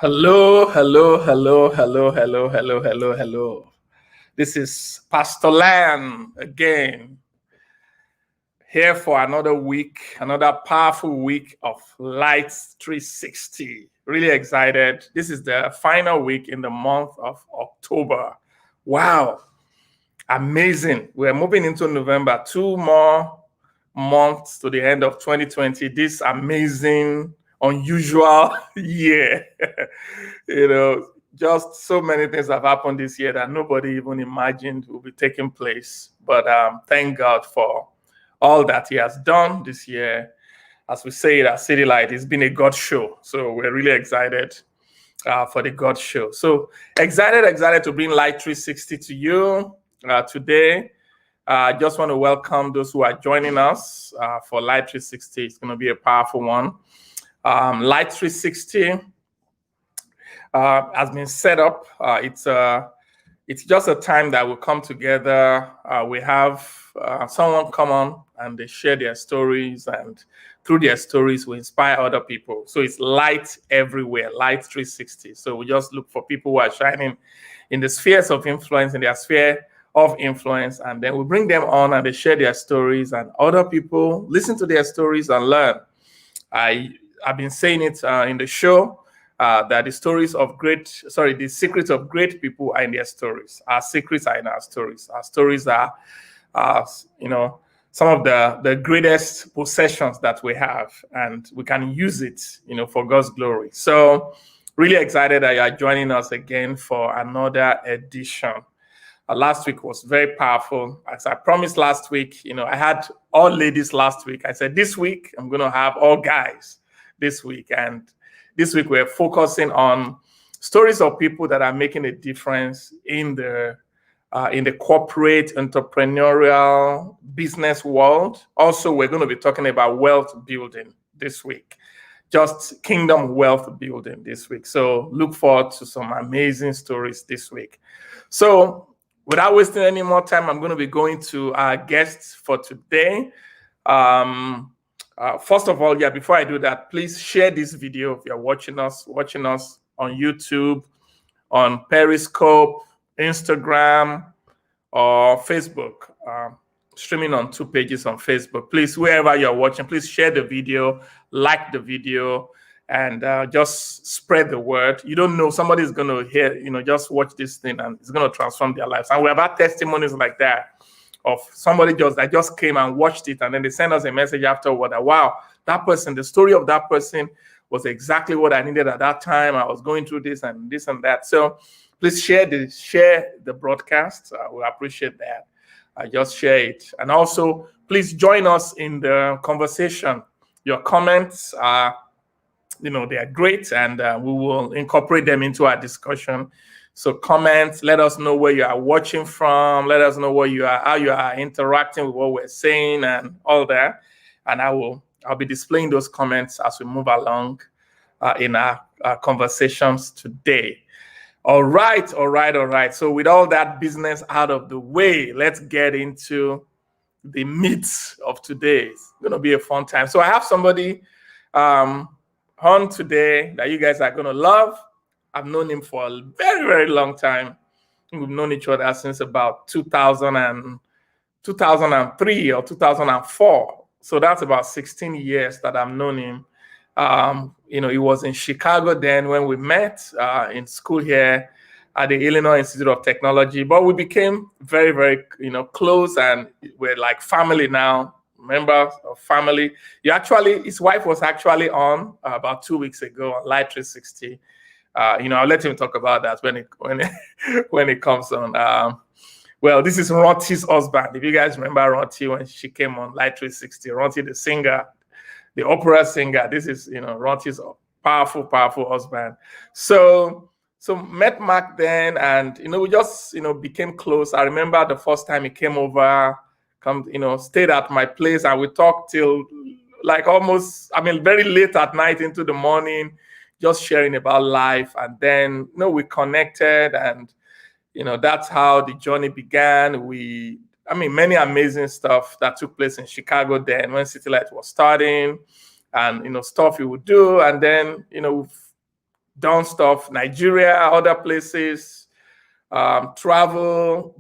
Hello, hello, hello, hello, hello, hello, hello, hello. This is Pastor Lan again, here for another week, another powerful week of Light 360. Really excited. This is the final week in the month of October. Wow, amazing. We're moving into November, 2 more months to the end of 2020. This amazing, unusual year. Just so many things have happened this year that nobody even imagined will be taking place. But thank God for all that He has done this year. As we say it at City Light, it's been a God show. So we're really excited for the God show. So excited to bring Light 360 to you today. I just want to welcome those who are joining us for Light 360. It's going to be a powerful one. Light 360 has been set up. It's just a time that we come together. We have someone come on and they share their stories, and through their stories, we inspire other people. So it's light everywhere, Light 360. So we just look for people who are shining in the spheres of influence, in their sphere of influence, and then we bring them on and they share their stories, and other people listen to their stories and learn. I've been saying it in the show that the secrets of great people are in their stories. Our secrets are in our stories. Our stories are, some of the greatest possessions that we have, and we can use it, for God's glory. So really excited that you are joining us again for another edition. Last week was very powerful. As I promised last week, I had all ladies last week. I said this week I'm going to have all guys this week. And this week we're focusing on stories of people that are making a difference in the corporate, entrepreneurial, business world. Also, we're going to be talking about wealth building this week. Just kingdom wealth building this week. So look forward to some amazing stories this week. So without wasting any more time, I'm going to be going to our guests for today. First of all, before I do that, please share this video if you're watching us on YouTube, on Periscope, Instagram, or Facebook. Streaming on 2 pages on Facebook. Please, wherever you're watching, please share the video, like the video, and just spread the word. You don't know, somebody's going to hear, just watch this thing and it's going to transform their lives. And we have had testimonies like that of somebody that just came and watched it, and then they send us a message afterward that, wow, that person, the story of that person was exactly what I needed at that time. I was going through this and that. So please share the broadcast. We appreciate that. Just share it. And also, please join us in the conversation. Your comments are, they are great, and we will incorporate them into our discussion. So comment, let us know where you are watching from, let us know how you are interacting with what we're saying and all that. And I'll be displaying those comments as we move along in our conversations today. All right. So with all that business out of the way, let's get into the meat of today. It's going to be a fun time. So I have somebody on today that you guys are going to love. I've known him for a very, very long time. We've known each other since about 2003 or 2004. So that's about 16 years that I've known him. He was in Chicago then when we met in school here at the Illinois Institute of Technology. But we became very, very, close, and we're like family now. Members of family. His wife was actually on about 2 weeks ago on Light 360. I'll let him talk about that when it comes on. Well, this is Ronti's husband. If you guys remember Ronti when she came on Light 360, Ronti the singer, the opera singer. This is Ronti's powerful husband. So met Mark then, and we just became close. I remember the first time he came over, stayed at my place, and we talked till like very late at night into the morning, just sharing about life. And then we connected, and that's how the journey began. Many amazing stuff that took place in Chicago then when City Light was starting, and stuff we would do. And then we've done stuff, Nigeria, other places, travel.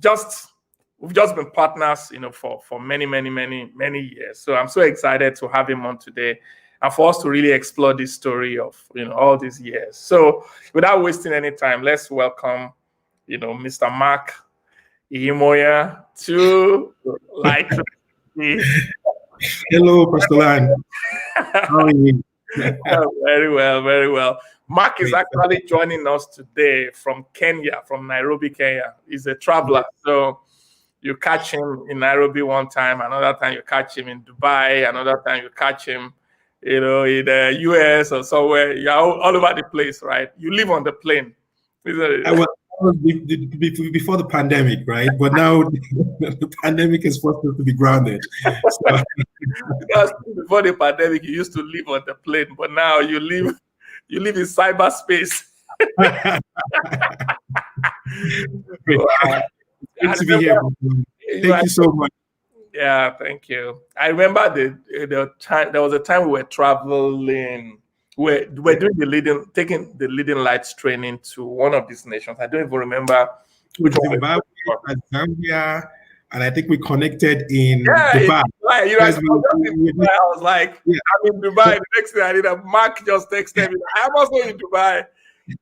We've just been partners, for many, many, many, many years. So I'm so excited to have him on today and for us to really explore this story of, all these years. So without wasting any time, let's welcome, Mr. Mark Ihimoyan to Light. Hello, Pastor Lan. How are you? Very well, very well. Mark is actually joining us today from Kenya, from Nairobi, Kenya. He's a traveler. So you catch him in Nairobi one time, another time you catch him in Dubai, another time you catch him, in the US or somewhere. You're all over the place, right? You live on the plane. I was before the pandemic, right? But now the pandemic is forced us to be grounded. So. Because before the pandemic, you used to live on the plane, but now you live in cyberspace. Wow. Good to be here. Thank you so much. Yeah, thank you. I remember the time. There was a time we were traveling. We're doing taking the leading lights training to one of these nations. I don't even remember which one. Zimbabwe, Zambia, and I think we connected in Dubai. I was like, I'm in Dubai. The next thing I did, Mark just texted me. I'm also in Dubai.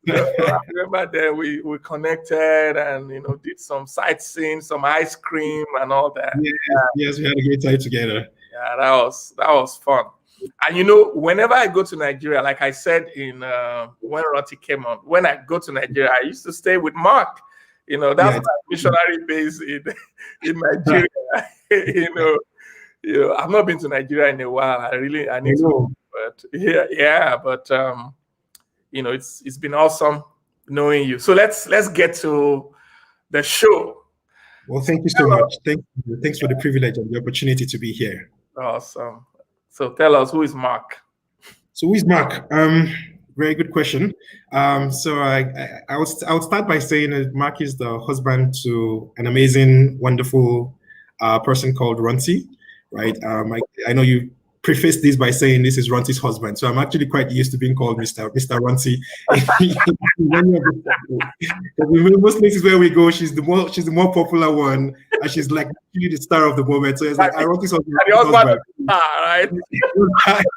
I remember then we connected and did some sightseeing, some ice cream and all that. Yes, we had a great time together. Yeah, that was fun. And whenever I go to Nigeria, like I said when Roti came on, when I go to Nigeria, I used to stay with Mark. That's my missionary base in Nigeria. I've not been to Nigeria in a while. I need to, but it's been awesome knowing you. So let's get to the show. Well, thank you so much. Thanks for the privilege and the opportunity to be here. Awesome. So tell us, who is Mark? So who is Mark? Very good question. So I would start by saying that Mark is the husband to an amazing, wonderful person called Ronti, right? I know you prefaced this by saying this is Ronti's husband, so I'm actually quite used to being called Mr. Ronti. In most places where we go, she's the more popular one, and she's like the star of the moment. So it's like Ronti's husband. Right?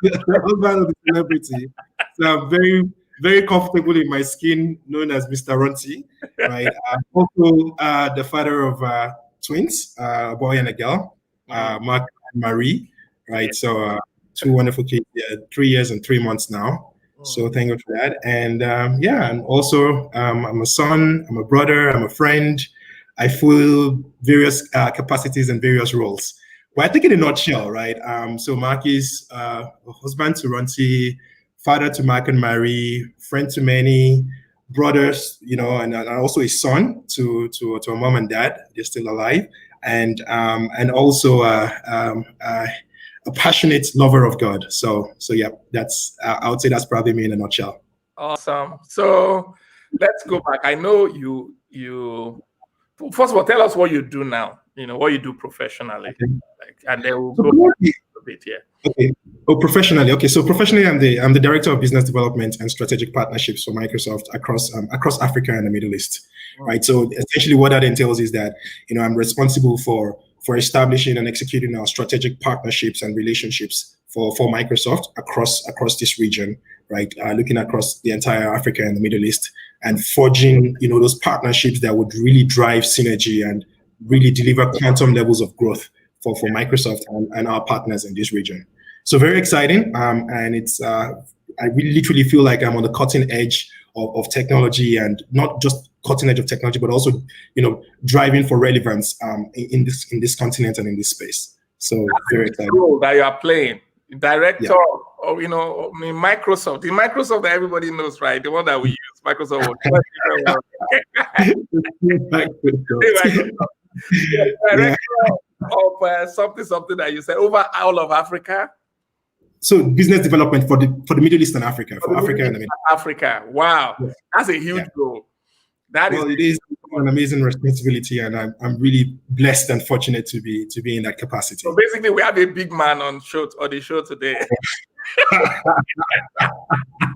The husband of the celebrity. So I'm very, very comfortable in my skin, known as Mr. Ronti. Right. I'm also the father of twins, a boy and a girl, Mark and Marie. Right, so 2 wonderful kids, 3 years and 3 months now. So thank God for that. And and also I'm a son, I'm a brother, I'm a friend. I fill various capacities and various roles. But I think in a nutshell, right? So Mark is a husband to Ronti, father to Mark and Marie, friend to many, brothers, and also a son to a mom and dad. They're still alive, and also a passionate lover of God. So yeah, that's I would say that's probably me in a nutshell. Awesome. So let's go back. I know you. First of all, tell us what you do now. What you do professionally, and then we'll go back a bit. Yeah. Okay. Oh, professionally. Okay. So professionally, I'm the director of business development and strategic partnerships for Microsoft across Africa and the Middle East. Right. So essentially, what that entails is that I'm responsible for establishing and executing our strategic partnerships and relationships for Microsoft across this region, right? Looking across the entire Africa and the Middle East and forging, those partnerships that would really drive synergy and really deliver quantum levels of growth for Microsoft and our partners in this region. So very exciting, and it's I really literally feel like I'm on the cutting edge of technology, and not just cutting edge of technology, but also, driving for relevance in this continent and in this space. So very exciting. Role that you are playing, director of Microsoft, the Microsoft that everybody knows, right? The one that we use, Microsoft. Director of something that you said over all of Africa. So business development for the Middle East and Africa, for Africa and the Middle East. Africa. Wow, that's a huge goal. It is an amazing responsibility, and I'm really blessed and fortunate to be in that capacity. So basically, we have a big man on the show today.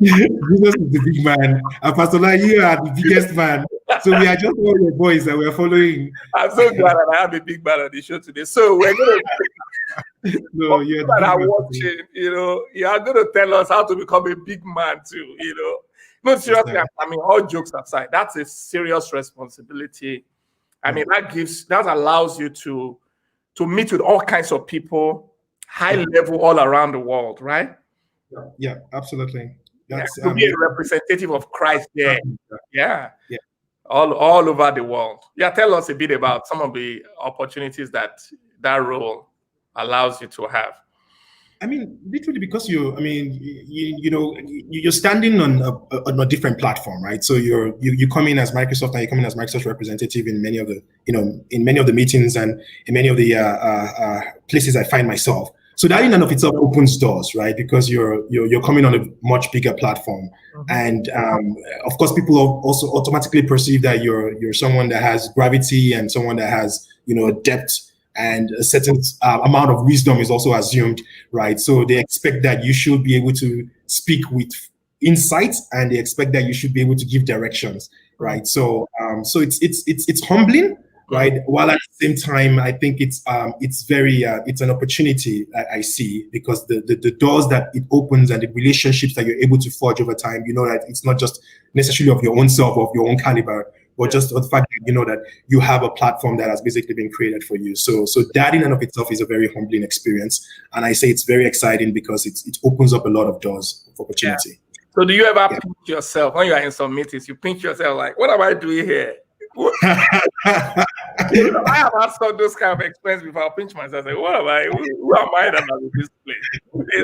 Jesus is the big man, and Pastor Lai, you are the biggest man. So we are just all your boys that we are following. I'm so glad that I have a big man on the show today. So we're going to No, you're that are watching, you are going to tell us how to become a big man too, No, seriously, I mean, all jokes aside, that's a serious responsibility. I mean, that allows you to meet with all kinds of people, high level all around the world, right? Yeah, absolutely. That's to be a representative of Christ there. Yeah. All over the world. Yeah, tell us a bit about some of the opportunities that role allows you to have. I mean, literally, because you're standing on a different platform, right? So you come in as Microsoft, and you come in as Microsoft representative in many of the meetings and in many of the places I find myself. So that in and of itself opens doors, right? Because you're coming on a much bigger platform, and of course, people also automatically perceive that you're someone that has gravity and someone that has depth. And a certain amount of wisdom is also assumed, right? So they expect that you should be able to speak with insight, and they expect that you should be able to give directions, right? So it's humbling, right? While at the same time, I think it's very it's an opportunity I see, because the doors that it opens and the relationships that you're able to forge over time, that it's not just necessarily of your own self, of your own caliber, or just the fact that that you have a platform that has basically been created for you. So that in and of itself is a very humbling experience, and I say it's very exciting because it opens up a lot of doors of opportunity. Yeah. So do you ever pinch yourself when you are in some meetings? You pinch yourself like, what am I doing here? I have had some those kind of experience before. I pinch myself, like, what am I? Who am I that I'm in this place?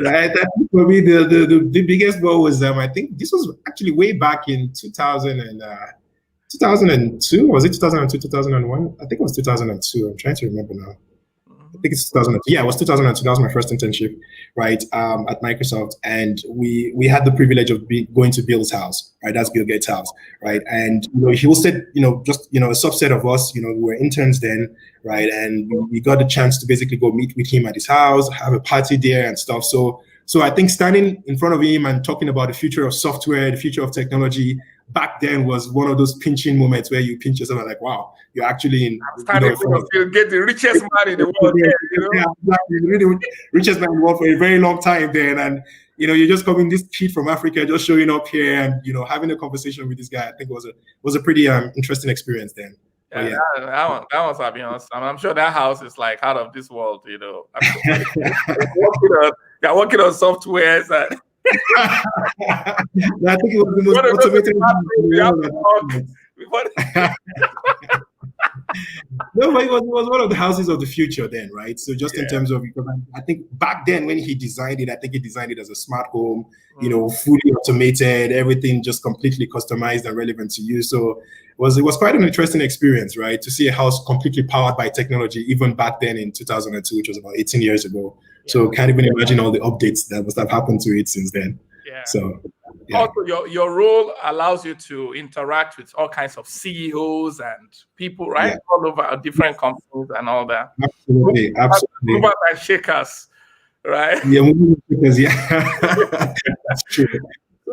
Right. I think for me, the biggest goal was I think this was actually way back in 2002, was it 2002, 2001? I think it was 2002. I'm trying to remember now. I think it's 2002. Yeah, it was 2002. That was my first internship, right, at Microsoft. And we had the privilege of going to Bill's house, right? That's Bill Gates' house, right? And he hosted, just a subset of us. We were interns then, right? And we got the chance to basically go meet with him at his house, have a party there and stuff. So I think standing in front of him and talking about the future of software, the future of technology, back then was one of those pinching moments where you pinch yourself and like, wow, you're actually in. You get the richest man in the world. Really richest man in the world for a very long time then, and you're just coming, this kid from Africa, just showing up here and having a conversation with this guy. I think was a pretty interesting experience then. Yeah, that was fabulous. I'm sure that house is like out of this world. You're working on softwares and. I think it was the most automated. No, but it was one of the houses of the future then, right? So just in terms of, because I think back then when he designed it, I think he designed it as a smart home, fully automated, everything just completely customized and relevant to you. So it was quite an interesting experience, right? To see a house completely powered by technology, even back then in 2002, which was about 18 years ago. Yeah. So can't even imagine all the updates that must have happened to it since then. Yeah. So also your role allows you to interact with all kinds of CEOs and people, right? Yeah. All over different companies and all that. Absolutely. Movers and shakers, right? Yeah, movers and shakers, yeah. That's true.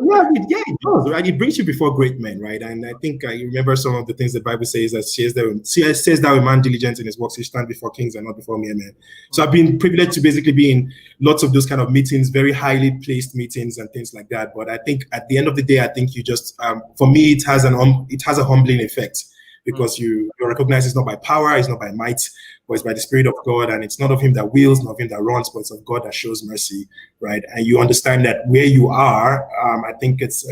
Yeah, it does, right? It brings you before great men, right? And I think I remember some of the things the Bible says, that says that a man diligent in his works, he stand before kings and not before mere men. So I've been privileged to basically be in lots of those kind of meetings, very highly placed meetings and things like that. But I think at the end of the day, I think you just, for me, it has a humbling effect, because you recognize it's not by power, it's not by might, but it's by the Spirit of God, and it's not of him that wills, not of him that runs, but it's of God that shows mercy, right? And you understand that where you are, I think it's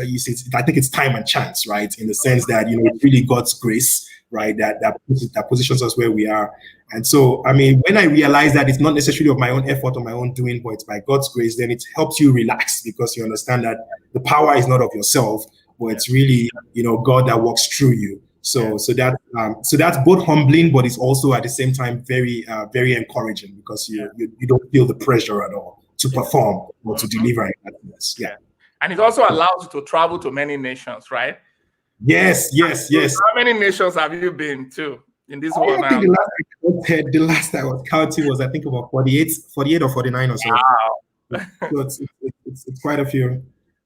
time and chance, right? In the sense that it's really God's grace, right? That positions us where we are. And so, I mean, when I realize that it's not necessarily of my own effort or my own doing, but it's by God's grace, then it helps you relax, because you understand that the power is not of yourself, but it's really God that works through you. So that's both humbling, but it's also at the same time very very encouraging, because you don't feel the pressure at all to perform or to deliver. Yeah, and it also allows you to travel to many nations, right? Yes. How many nations have you been to in this world now? I think the last I was counting was, I think, about 48 or 49 or so. Wow. So it's quite a few.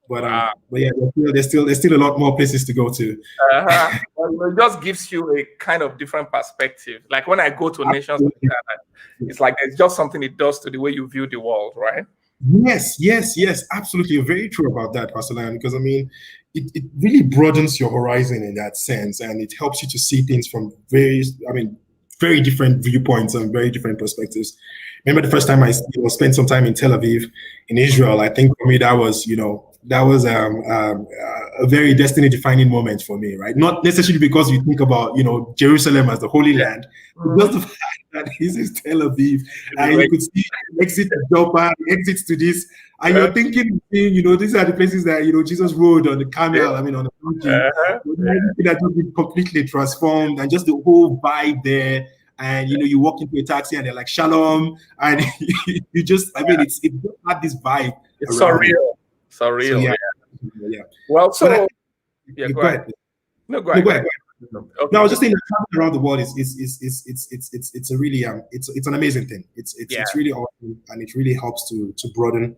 But yeah, there's still a lot more places to go to. Well, it just gives you a kind of different perspective. Like when I go to nations like that, it's like it's just something it does to the way you view the world, right? Yes, absolutely. You're very true about that, Pastor Lion, because I mean, it really broadens your horizon in that sense, and it helps you to see things from very different viewpoints and very different perspectives. Remember the first time I spent some time in Tel Aviv, in Israel. I think for me that was a very destiny defining moment for me, right? Not necessarily because you think about Jerusalem as the Holy Land, but just the fact that this is Tel Aviv, and you could see exit to Joppa, exits to this, and you're thinking, these are the places that Jesus rode on the camel, on the donkey. That just been completely transformed, and just the whole vibe there. And you walk into a taxi and they're like shalom, and you just it just had this vibe. It's surreal. So, yeah. Well, so go ahead. No, go ahead. Okay. No, I was just saying that traveling around the world it's a really it's an amazing thing. It's really awesome, and it really helps to broaden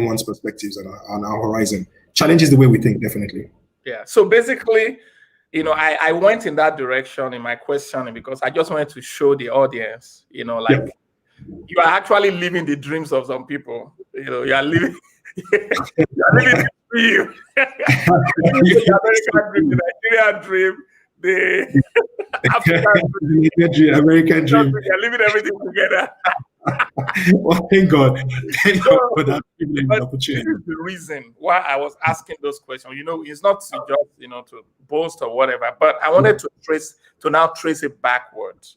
one's perspectives on our horizon. Challenges the way we think, definitely. Yeah. So basically, I went in that direction in my questioning because I just wanted to show the audience, you are actually living the dreams of some people. You are living the dream. The American dream, the Nigerian dream, the African dream, American dream. They are living everything together. Well, thank God for that opportunity. This is the reason why I was asking those questions. It's not to just to boast or whatever, but I wanted to now trace it backwards.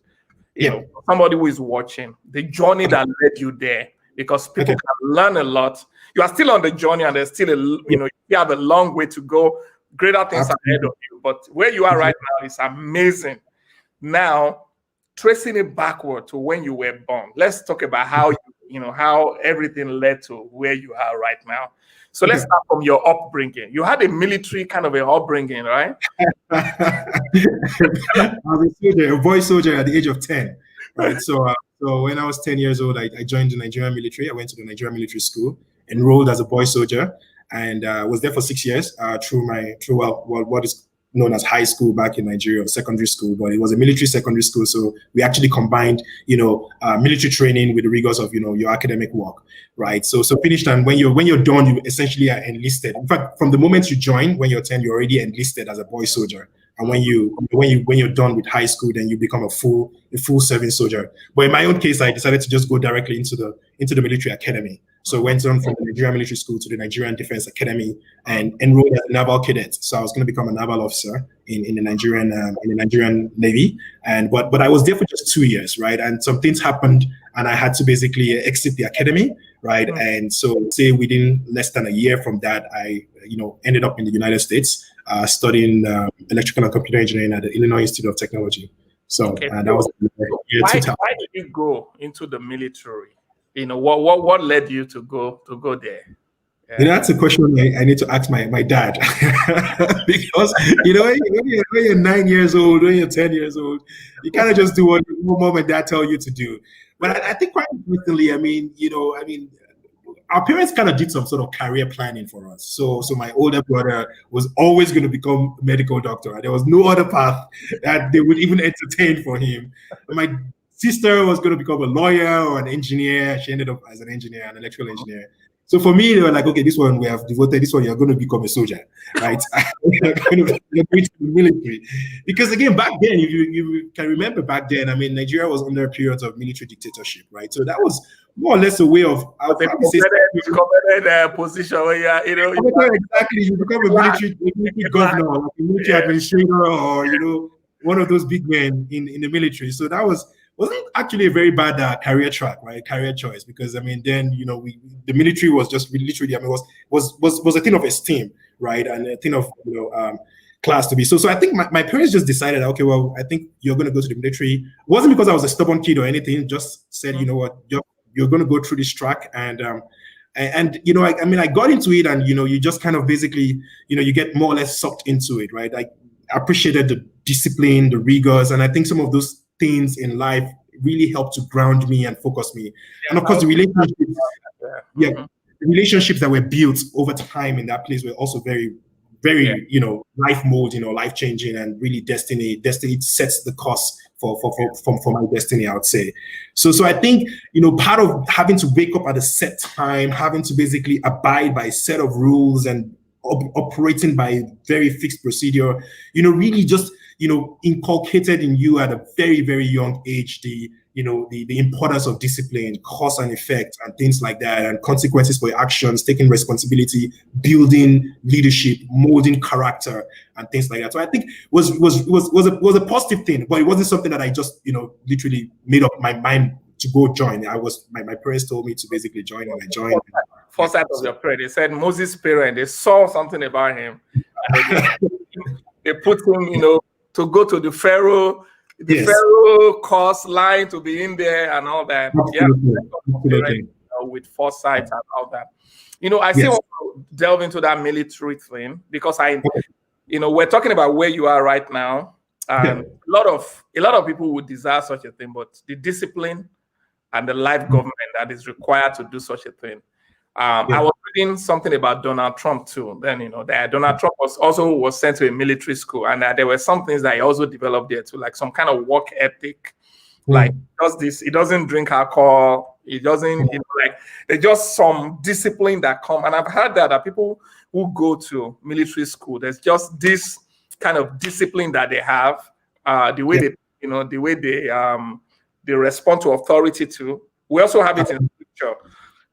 Somebody who is watching the journey that led you there, because people can learn a lot. You are still on the journey, and there's still you have a long way to go. Greater things ahead of you, but where you are right now is amazing. Now, tracing it backward to when you were born, let's talk about how how everything led to where you are right now. So let's start from your upbringing. You had a military kind of an upbringing, right? I was a boy soldier at the age of 10. Right. So when I was 10 years old, I joined the Nigerian military. I went to the Nigerian military school, enrolled as a boy soldier, and was there for 6 years through what is known as high school back in Nigeria, or secondary school, but it was a military secondary school. So we actually combined, military training with the rigors of, your academic work, right? So finished, and when you're done, you essentially are enlisted. In fact, from the moment you join, when you're 10, you're already enlisted as a boy soldier. And when you're done with high school, then you become a full serving soldier. But in my own case, I decided to just go directly into the military academy. So I went on from the Nigerian military school to the Nigerian Defense Academy and enrolled as a naval cadet. So I was going to become a naval officer in the Nigerian Navy. But I was there for just 2 years, right? And some things happened, and I had to basically exit the academy, right? And so say within less than a year from that, I ended up in the United States studying electrical and computer engineering at the Illinois Institute of Technology. So that was why did you go into the military? What led you to go there? That's a question I need to ask my dad. Because when you're 9 years old, when you're 10 years old, you kind of just do what mom and dad tell you to do. But I think quite recently, our parents kind of did some sort of career planning for us. So my older brother was always going to become a medical doctor. There was no other path that they would even entertain for him. And my sister was going to become a lawyer or an engineer. She ended up as an engineer, an electrical engineer. So for me, they were like, okay, this one we have devoted, this one you're going to become a soldier, right? You're going to the military. Because again, back then, if you can remember back then, Nigeria was under a period of military dictatorship, right? So that was more or less a way of position where exactly, you become a military governor, like a military administrator, or one of those big men in the military. So that wasn't actually a very bad career track, right? Career choice, because then the military was just literally was a thing of esteem, right, and a thing of class to be. So I think my parents just decided, okay, well, I think you're going to go to the military. It wasn't because I was a stubborn kid or anything. Just said, you know what, you're going to go through this track, and I got into it, and you just kind of basically you get more or less sucked into it, right? I appreciated the discipline, the rigors, and I think some of those things in life really helped to ground me and focus me. And of course, the relationships, relationships that were built over time in that place were also very, very, life molding or life changing, and really destiny sets the course for my destiny, I would say. So I think, part of having to wake up at a set time, having to basically abide by a set of rules and operating by very fixed procedure, really just, inculcated in you at a very, very young age, the importance of discipline, cause and effect, and things like that, and consequences for your actions, taking responsibility, building leadership, molding character, and things like that. So I think was a positive thing, but it wasn't something that I just literally made up my mind to go join. My parents told me to basically join, and I joined. First out of your parents, they said Moses' parents, they saw something about him, and they put him, to go to the Pharaoh. Pharaoh course line to be in there and all that. Absolutely. With foresight and all that. I still want to delve into that military thing, because we're talking about where you are right now, and a lot of people would desire such a thing, but the discipline and the life government that is required to do such a thing. I was reading something about Donald Trump too. Then that Donald Trump was sent to a military school, and there were some things that he also developed there too, like some kind of work ethic. Like does this, he doesn't drink alcohol, he doesn't, like there's just some discipline that come. And I've heard that people who go to military school, there's just this kind of discipline that they have, the way the way they respond to authority too. We also have it in scripture.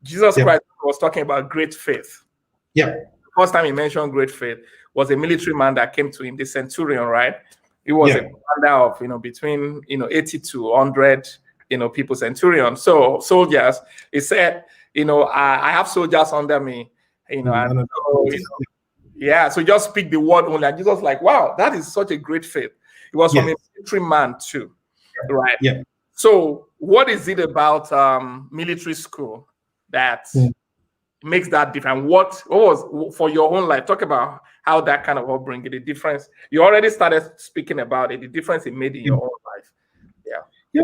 Jesus Christ was talking about great faith. Yeah. The first time he mentioned great faith was a military man that came to him, the centurion, right? He was a commander of, between, 80 to 100, people, centurion. So soldiers, he said, I have soldiers under me, so just speak the word only. And Jesus was like, wow, that is such a great faith. It was from a military man too, right? Yeah. So what is it about military school that makes that different? What was for your own life? Talk about how that kind of upbringing, the difference. You already started speaking about it, the difference it made in your own life. Yeah,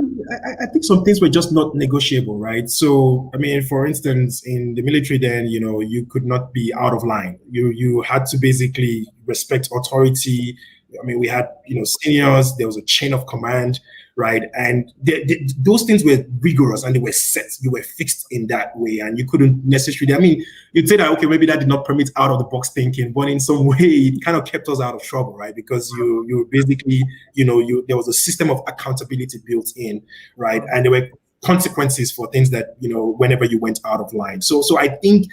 I think some things were just not negotiable, right? So, I mean, for instance, in the military then, you could not be out of line. You had to basically respect authority. I mean, we had, seniors, there was a chain of command, right? And those things were rigorous and they were set. You were fixed in that way, and you couldn't necessarily, I mean, you'd say that, okay, maybe that did not permit out of the box thinking, but in some way it kind of kept us out of trouble, right? Because you basically, there was a system of accountability built in, right? And there were consequences for things that, whenever you went out of line. So I think,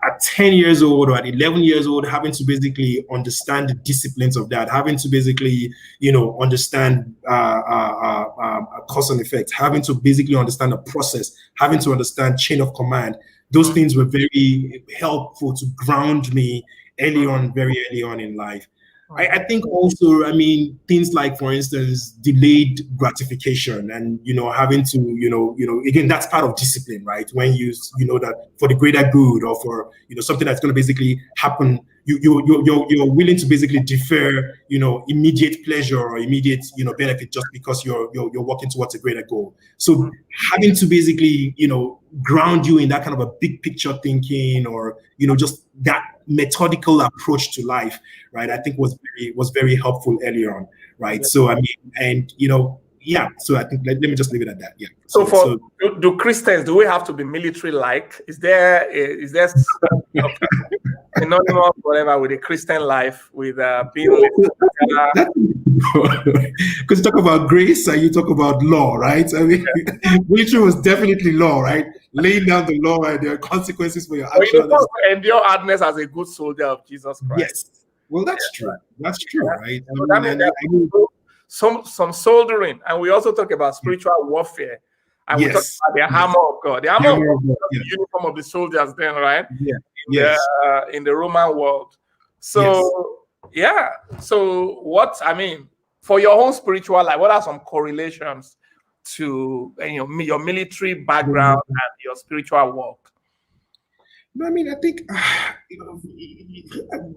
at 10 years old or at 11 years old, having to basically understand the disciplines of that, having to basically, understand cause and effect, having to basically understand the process, having to understand chain of command, those things were very helpful to ground me very early on in life. I think also, I mean, things like, for instance, delayed gratification and, having to, again, that's part of discipline, right? When you know that for the greater good or for, something that's going to basically happen, you're willing to basically defer, immediate pleasure or immediate, benefit just because you're working towards a greater goal. So having to basically, ground you in that kind of a big picture thinking or, just that methodical approach to life, right? I think was very helpful early on, right? So I mean, and so I think let me just leave it at that. Yeah. So do Christians, do we have to be military like? Is there synonymous whatever with a Christian life with being because you talk about grace and you talk about law, right? I mean, military was definitely law, right? Laying down the law and there are consequences for your actions. You must endure hardness as a good soldier of Jesus Christ. Yes. Well, that's true. That's true, right? Some soldering, and we also talk about spiritual warfare, and we talk about the armor of God. The armor of God, the uniform of the soldiers, then, right? In the Roman world. So So what I mean, for your own spiritual life, what are some correlations to your military background and your spiritual work? I mean, I think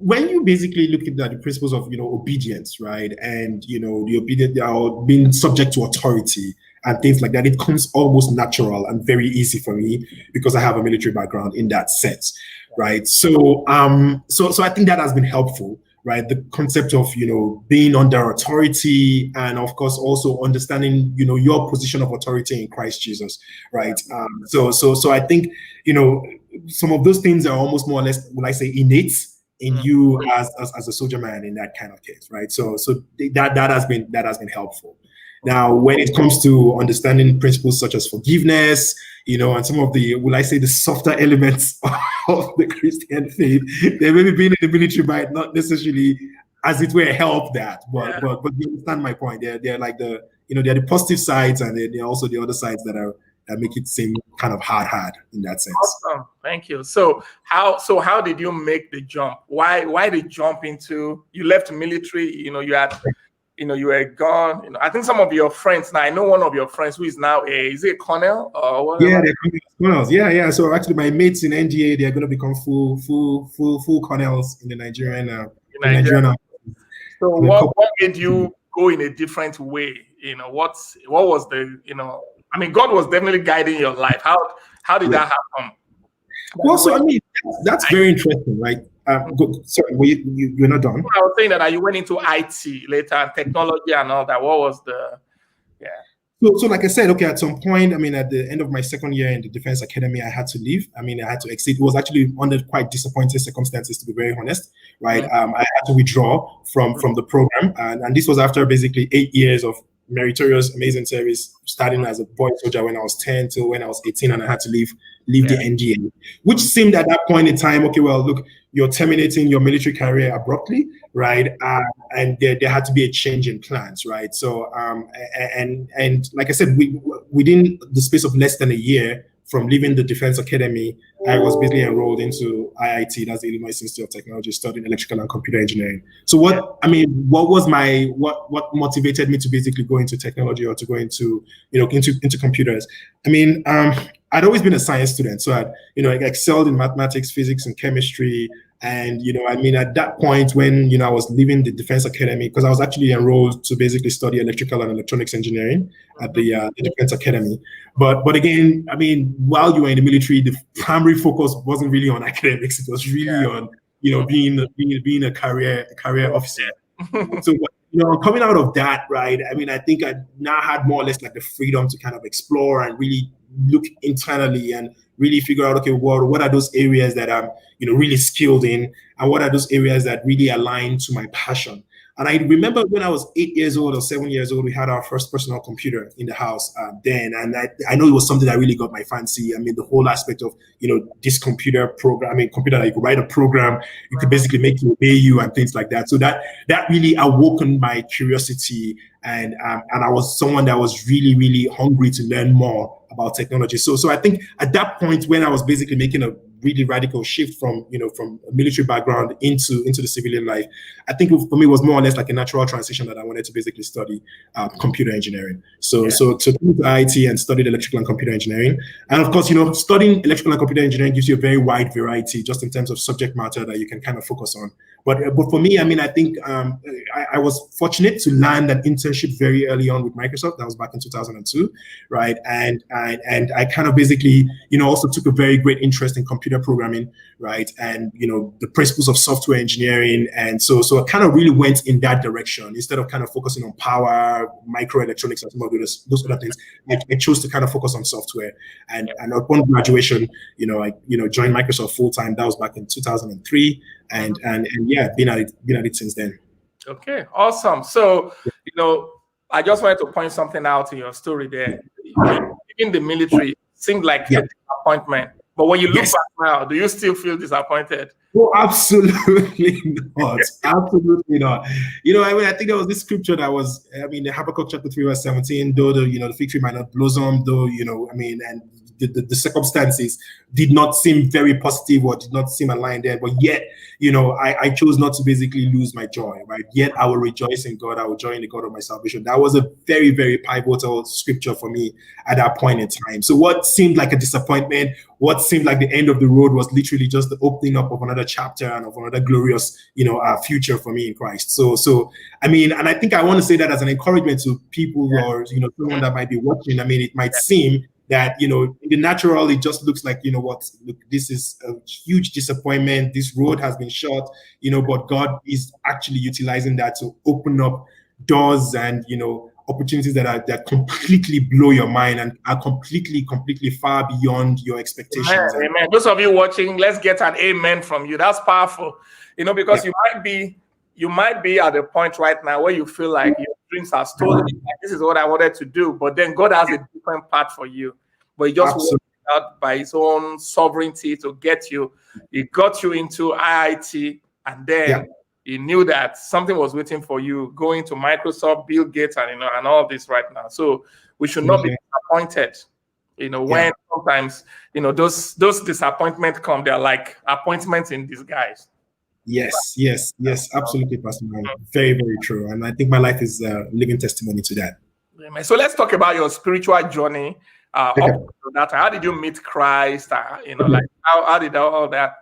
when you basically look at the principles of obedience, right, and the obedient or being subject to authority, and things like that. It comes almost natural and very easy for me because I have a military background in that sense, right? So so I think that has been helpful, right? The concept of, being under authority, and of course also understanding, your position of authority in Christ Jesus, right? So I think, some of those things are almost more or less, will I say, innate in you as a soldier man in that kind of case, right? So that has been helpful. Now, when it comes to understanding principles such as forgiveness, and some of the, will I say, the softer elements of the Christian faith, they maybe being in the military might not necessarily, as it were, help that. But you understand my point. They're like they're the positive sides, and they're also the other sides that make it seem kind of hard in that sense. Awesome, thank you. So how did you make the jump? Why the jump into, you left military? You had, you were gone. I think some of your friends, now I know one of your friends who is now is it a colonel or whatever? Yeah, they're colonels. Yeah. So actually, my mates in NGA, they're going to become full colonels in the Nigerian. So what made you go in a different way? What was the, I mean, God was definitely guiding your life. How did that happen? Well, so I mean, that's very interesting, right? Sorry, you're not done. I was saying that you went into IT later and technology and all that. What was the, So like I said, okay, at some point, I mean, at the end of my second year in the Defense Academy, I had to leave. I mean, I had to exit. It was actually under quite disappointing circumstances, to be very honest, right? I had to withdraw from the program. And this was after basically 8 years of meritorious, amazing service, starting as a boy soldier when I was 10 till when I was 18, and I had to leave the NGA, which seemed at that point in time, okay, well, look, you're terminating your military career abruptly, right? And there had to be a change in plans, right? So, and like I said, within the space of less than a year from leaving the Defense Academy, I was basically enrolled into IIT, that's the Illinois Institute of Technology, studying electrical and computer engineering. So what motivated me to basically go into technology, or to go into, into computers? I mean, I'd always been a science student, so I excelled in mathematics, physics, and chemistry. And, I mean, at that point when, I was leaving the Defense Academy, because I was actually enrolled to basically study electrical and electronics engineering at the Defense Academy. But again, I mean, while you were in the military, the primary focus wasn't really on academics. It was really on, being a career officer. So, coming out of that, right, I mean, I think I now had more or less like the freedom to kind of explore and really look internally and really figure out, okay, well, what are those areas that I'm, really skilled in, and what are those areas that really align to my passion. And I remember when I was 8 years old or 7 years old, we had our first personal computer in the house then. And I know it was something that really got my fancy. I mean, the whole aspect of, this computer that you could write a program, you could basically make it obey you and things like that. So that really awoken my curiosity. And I was someone that was really, really hungry to learn more about technology. So I think at that point, when I was basically making a really radical shift from a military background into the civilian life, I think for me it was more or less like a natural transition that I wanted to basically study computer engineering. So to come to IIT and studied electrical and computer engineering. And of course, studying electrical and computer engineering gives you a very wide variety just in terms of subject matter that you can kind of focus on. But for me, I mean, I think I was fortunate to land an internship very early on with Microsoft. That was back in 2002, right? And I kind of basically, also took a very great interest in computer programming, right? And, the principles of software engineering. And so I kind of really went in that direction instead of kind of focusing on power, microelectronics, and some of those other things. I chose to kind of focus on software. And upon graduation, I joined Microsoft full time. That was back in 2003. And yeah, been at it since then. Okay, awesome. So, I just wanted to point something out in your story there. In the military, seemed like a disappointment. But when you look back now, do you still feel disappointed? Oh, absolutely not. Absolutely not. I mean, I think there was this scripture that was, I mean, the Habakkuk chapter 3 verse 17, though the fig tree might not blossom, though, I mean, and the circumstances did not seem very positive or did not seem aligned there. But yet, I chose not to basically lose my joy, right? Yet I will rejoice in God. I will joy in the God of my salvation. That was a very, very pivotal scripture for me at that point in time. So what seemed like a disappointment, what seemed like the end of the road, was literally just the opening up of another chapter and of another glorious, future for me in Christ. So I mean, and I think I want to say that as an encouragement to people or someone that might be watching. I mean, it might seem that in the natural it just looks like look, this is a huge disappointment. This road has been shut, but God is actually utilizing that to open up doors and opportunities that completely blow your mind and are completely far beyond your expectations. Amen. Those of you watching, let's get an amen from you. That's powerful, because you might be at a point right now where you feel like your dreams are stolen. Like, this is what I wanted to do, but then God has a different path for you. But He just worked out by His own sovereignty to get you. He got you into IIT, and then He knew that something was waiting for you, going to Microsoft, Bill Gates, and and all this right now. So we should not be disappointed. When sometimes those disappointments come, they're like appointments in disguise. Yes, absolutely, Pastor Man. Very, very true. And I think my life is a living testimony to that. Amen. So let's talk about your spiritual journey. Up to that, how did you meet Christ? Like how did all that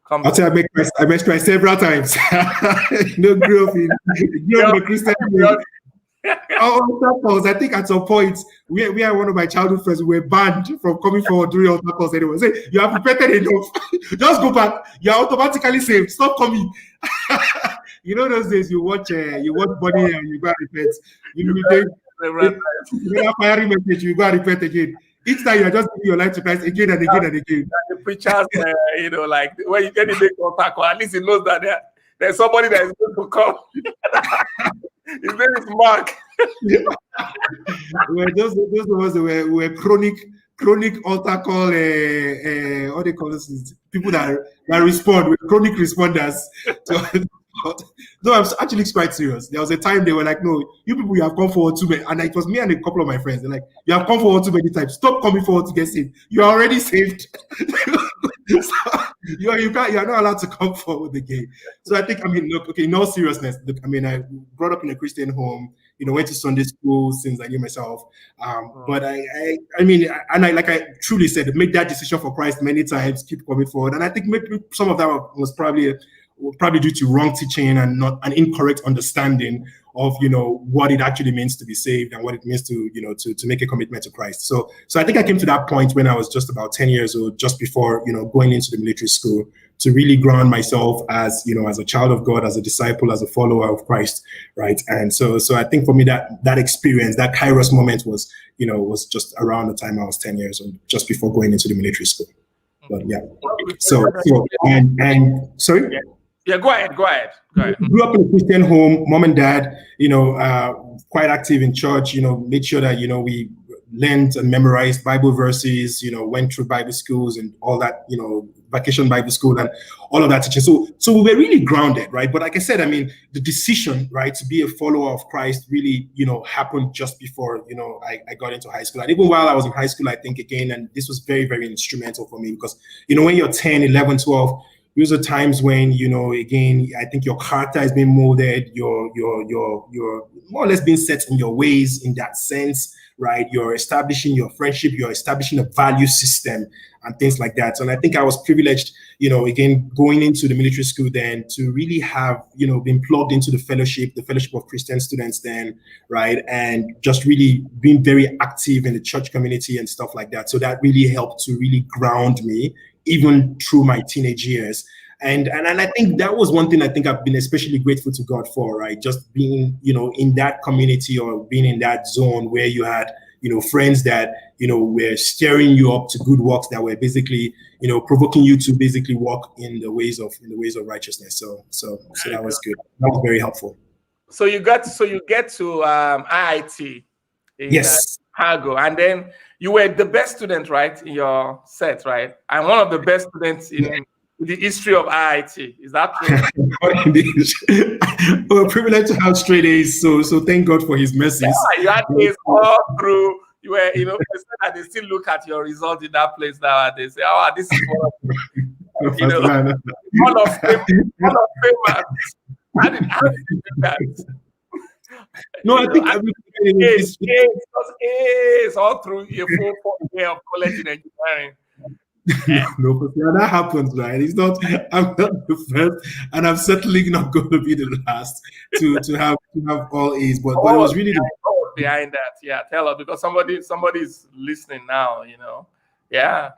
come? I'll tell you, I met Christ several times. Grew up in a Christian community. I think at some point, we are one of my childhood friends. We were banned from coming forward during altar calls. Anyway, say you have repented enough. Just go back. You are automatically saved. Stop coming. Those days you watch Bunny and you go and repent. You firing message, you go and repent again. Each time you are just giving your life to Christ again and again and again. The preachers, like when you get in the altar call, at least he knows that there's somebody that is going to come. His name is Mark. Those of us were chronic altar call. What they call this? People that respond. We're chronic responders. No, I'm actually quite serious. There was a time they were like, "No, you people, you have come forward too many," and it was me and a couple of my friends. They're like, "You have come forward too many times. Stop coming forward to get saved. You are already saved." So, you are not allowed to come forward again. So I think, look, okay, in all seriousness, look, I brought up in a Christian home, went to Sunday school since I knew myself. But I like I truly said, make that decision for Christ many times, keep coming forward. And I think maybe some of that was probably due to wrong teaching and not an incorrect understanding of what it actually means to be saved and what it means to to make a commitment to Christ. So I think I came to that point when I was just about 10 years old, just before going into the military school, to really ground myself as as a child of God, as a disciple, as a follower of Christ, right? And so I think for me that experience, that Kairos moment was was just around the time I was 10 years old, just before going into the military school. But yeah, so and sorry. Yeah, go ahead. Grew up in a Christian home, mom and dad, quite active in church, made sure that, we learned and memorized Bible verses, went through Bible schools and all that, vacation Bible school and all of that teaching. So we were really grounded, right? But like I said, the decision, right, to be a follower of Christ really, happened just before, I got into high school. And even while I was in high school, I think again, and this was very, very instrumental for me because, when you're 10, 11, 12, those are times when, again, I think your character is being molded, you're more or less being set in your ways in that sense, right? You're establishing your friendship, you're establishing a value system and things like that. So, and I think I was privileged, again, going into the military school then to really have, been plugged into the fellowship of Christian students then, right? And just really being very active in the church community and stuff like that. So that really helped to really ground me even through my teenage years. And I think that was one thing I think I've been especially grateful to God for, right? Just being, in that community or being in that zone where you had, friends that, were steering you up to good works that were basically, provoking you to basically walk in the ways of righteousness. So that was good. That was very helpful. So you get to IIT in Chicago, and then you were the best student, right, in your set, right? And one of the best students in the history of IIT. Is that true? We're privileged to have straight A's, so thank God for His mercies. Yeah, you had A's all through you were, they said that they still look at your result in that place now and they say, oh, this is one of fame. How did you do that? No, I think A's all through your full 4 year of college in engineering. No, that happens, right? It's not. I'm not the first, and I'm certainly not going to be the last to have all A's. But it was really behind that. Yeah, tell us, because somebody's listening now. Yeah.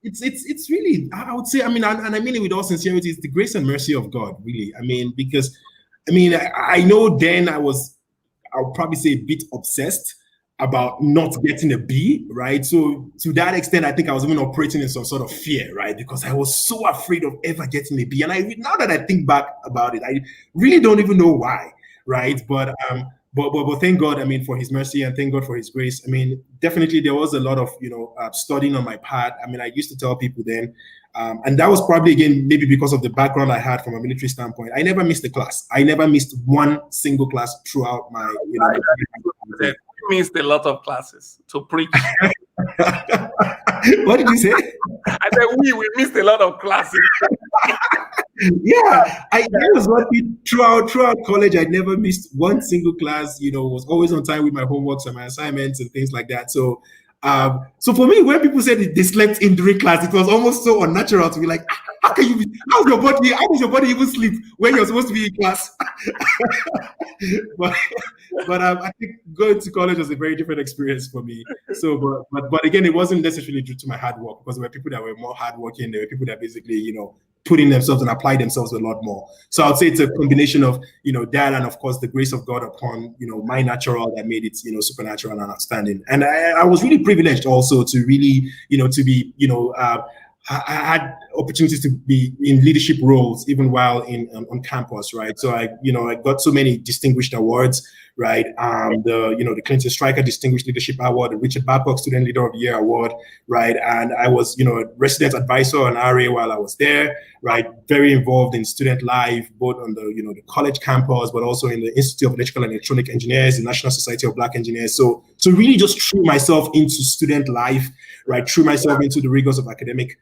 It's really, I would say, I mean, and I mean it with all sincerity, it's the grace and mercy of God, really. I mean, because I know then I'll probably say a bit obsessed about not getting a B, right? So to that extent, I think I was even operating in some sort of fear, right? Because I was so afraid of ever getting a B. And now that I think back about it, I really don't even know why, right? But thank God, I mean, for His mercy, and thank God for His grace. I mean, definitely there was a lot of, studying on my part. I mean, I used to tell people then, and that was probably, again, maybe because of the background I had from a military standpoint. I never missed a class. I never missed one single class throughout my, I missed a lot of classes to preach. What did you say? I said we missed a lot of classes. Yeah, I was lucky throughout college. I never missed one single class. Was always on time with my homeworks and my assignments and things like that. So, so for me, when people said they slept in during class, it was almost so unnatural to be like, how does your body even sleep when you're supposed to be in class? but I think going to college was a very different experience for me. So, but again, it wasn't necessarily due to my hard work, because there were people that were more hardworking. There were people that basically, put in themselves and apply themselves a lot more. So I would say it's a combination of, that, and of course the grace of God upon, my natural that made it, supernatural and outstanding. And I was really privileged also to really, to be, I had opportunities to be in leadership roles even while on campus, right? So I got so many distinguished awards, right? The Clinton Stryker Distinguished Leadership Award, the Richard Babcock Student Leader of the Year Award, right? And I was, a resident advisor on RA while I was there, right? Very involved in student life, both on the, the college campus, but also in the Institute of Electrical and Electronic Engineers, the National Society of Black Engineers. So really just threw myself into student life, right? Threw myself into the rigors of academic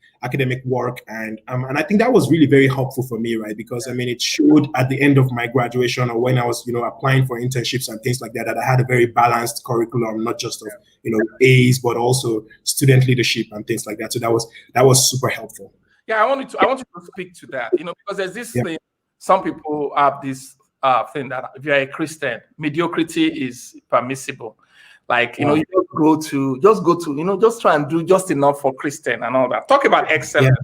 work. And I think that was really very helpful for me, right? Because it showed at the end of my graduation, or when I was, applying for internships and things like that, that I had a very balanced curriculum, not just of, A's, but also student leadership and things like that. So that was super helpful. Yeah, I want you to speak to that, because there's this thing, some people have this thing that if you're a Christian, mediocrity is permissible. Like, you just go to, just try and do just enough for Christian and all that. Talk about excellence,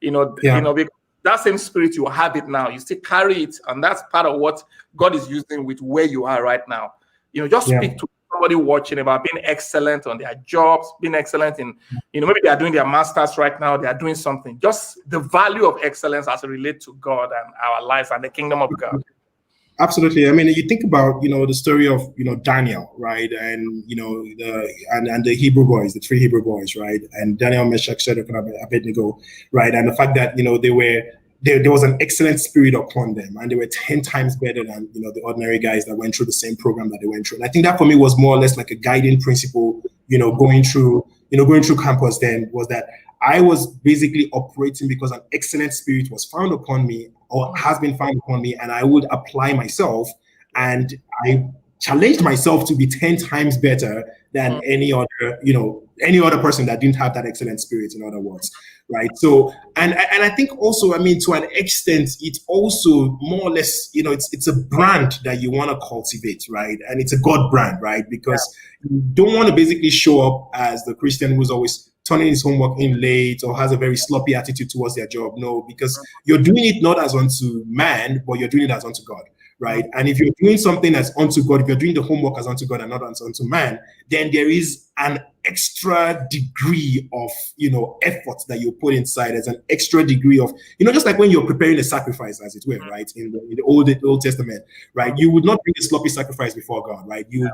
because that same spirit, you have it now, you still carry it. And that's part of what God is using with where you are right now. Just speak to somebody watching about being excellent on their jobs, being excellent in, maybe they are doing their masters right now, they are doing something. Just the value of excellence as it relates to God and our lives and the kingdom of God. Absolutely. You think about, the story of, Daniel, right? And, the Hebrew boys, the 3 Hebrew boys, right? And Daniel, Meshach, Shadrach, and Abednego, right? And the fact that, there was an excellent spirit upon them, and they were 10 times better than, the ordinary guys that went through the same program that they went through. And I think that for me was more or less like a guiding principle, going through campus then, was that I was basically operating because an excellent spirit was found upon me, or has been found upon me, and I would apply myself, and I challenged myself to be 10 times better than any other person that didn't have that excellent spirit, in other words, right? So, and I think also, to an extent, it's also more or less, it's a brand that you want to cultivate, right? And it's a God brand, right? Because you don't want to basically show up as the Christian who's always turning his homework in late or has a very sloppy attitude towards their job. No, because you're doing it not as unto man, but you're doing it as unto God, right? And if you're doing something as unto God, if you're doing the homework as unto God and not as unto man, then there is an extra degree of, effort that you put inside. As an extra degree of, just like when you're preparing a sacrifice, as it were, right? In the Old Testament, right? You would not bring a sloppy sacrifice before God, right? You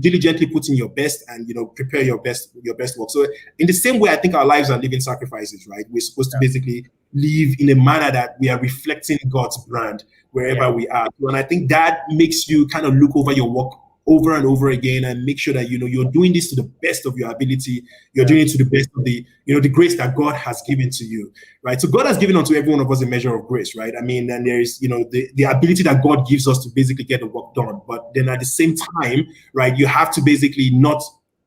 diligently put in your best and, prepare your best work. So in the same way, I think our lives are living sacrifices, right? We're supposed to basically live in a manner that we are reflecting God's brand wherever we are. And I think that makes you kind of look over your work over and over again and make sure that you're doing this to the best of your ability. You're doing it to the best of the the grace that God has given to you, right? So God has given unto every one of us a measure of grace, right? I mean, and there is the ability that God gives us to basically get the work done, but then at the same time, right, you have to basically not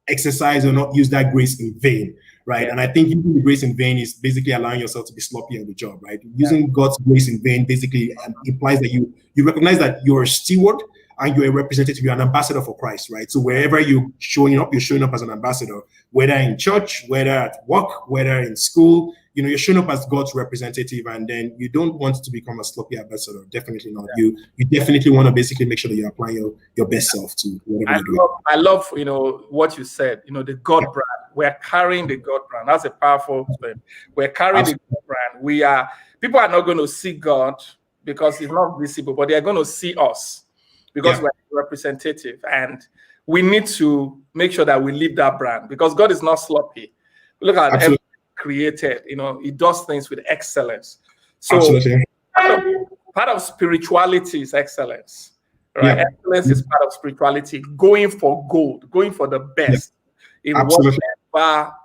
exercise or not use that grace in vain, right? And I think using the grace in vain is basically allowing yourself to be sloppy on the job, right? Using God's grace in vain basically implies that you recognize that you're a steward and you're a representative, you're an ambassador for Christ, right? So wherever you're showing up as an ambassador, whether in church, whether at work, whether in school, you're showing up as God's representative, and then you don't want to become a sloppy ambassador. Definitely not. You definitely want to basically make sure that you're applying your best self to whatever you're doing. I love what you said. The God brand. We're carrying the God brand. That's a powerful thing. We're carrying the God brand. People are not going to see God because it's not visible, but they're going to see us because we're representative, and we need to make sure that we live that brand because God is not sloppy. Look at everything created. He does things with excellence. So part of spirituality is excellence, right? Excellence is part of spirituality. Going for gold, going for the best in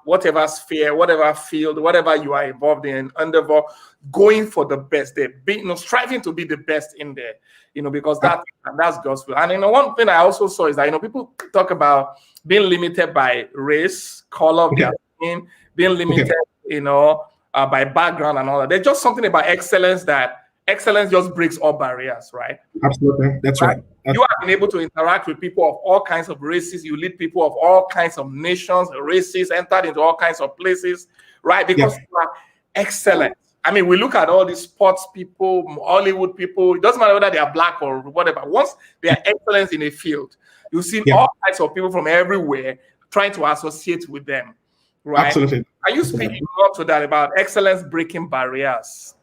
whatever sphere, whatever field, whatever you are involved in, endeavor, going for the best there, striving to be the best in there, because that's gospel. And one thing I also saw is that people talk about being limited by race, color of their skin, being limited, by background and all that. There's just something about excellence that excellence just breaks all barriers, right? Absolutely, that's right. You have been able to interact with people of all kinds of races. You lead people of all kinds of nations, races, entered into all kinds of places, right? Because you are excellent. I mean, we look at all these sports people, Hollywood people. It doesn't matter whether they are black or whatever. Once they are excellent in a field, you see all kinds of people from everywhere trying to associate with them, right? Absolutely. Are you speaking more to that about excellence breaking barriers?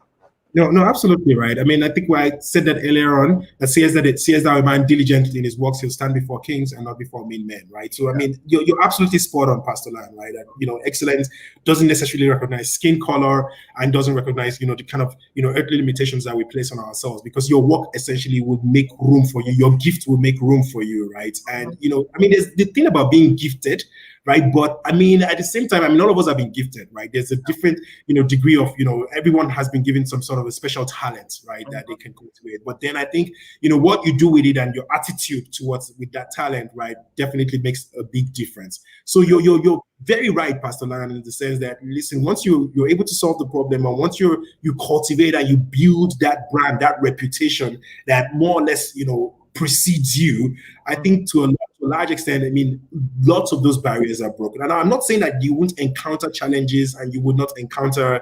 No, absolutely right. I mean, I think I said that earlier on, that says that a man diligently in his works, he'll stand before kings and not before mean men, right? So, I mean, you're absolutely spot on, Pastor Lan, right? That, excellence doesn't necessarily recognize skin color and doesn't recognize, the kind of, earthly limitations that we place on ourselves, because your work essentially will make room for you. Your gift will make room for you, right? And, I mean, there's the thing about being gifted, right? But I mean, at the same time, I mean, all of us have been gifted, right? There's a different, degree of, everyone has been given some sort of a special talent, right? That they can cultivate. But then I think, what you do with it and your attitude towards with that talent, right, definitely makes a big difference. So you're very right, Pastor Lan, in the sense that, listen, once you're able to solve the problem, and once you cultivate and you build that brand, that reputation that more or less, precedes you, I think to a large extent, I mean, lots of those barriers are broken. And I'm not saying that you won't encounter challenges and you would not encounter,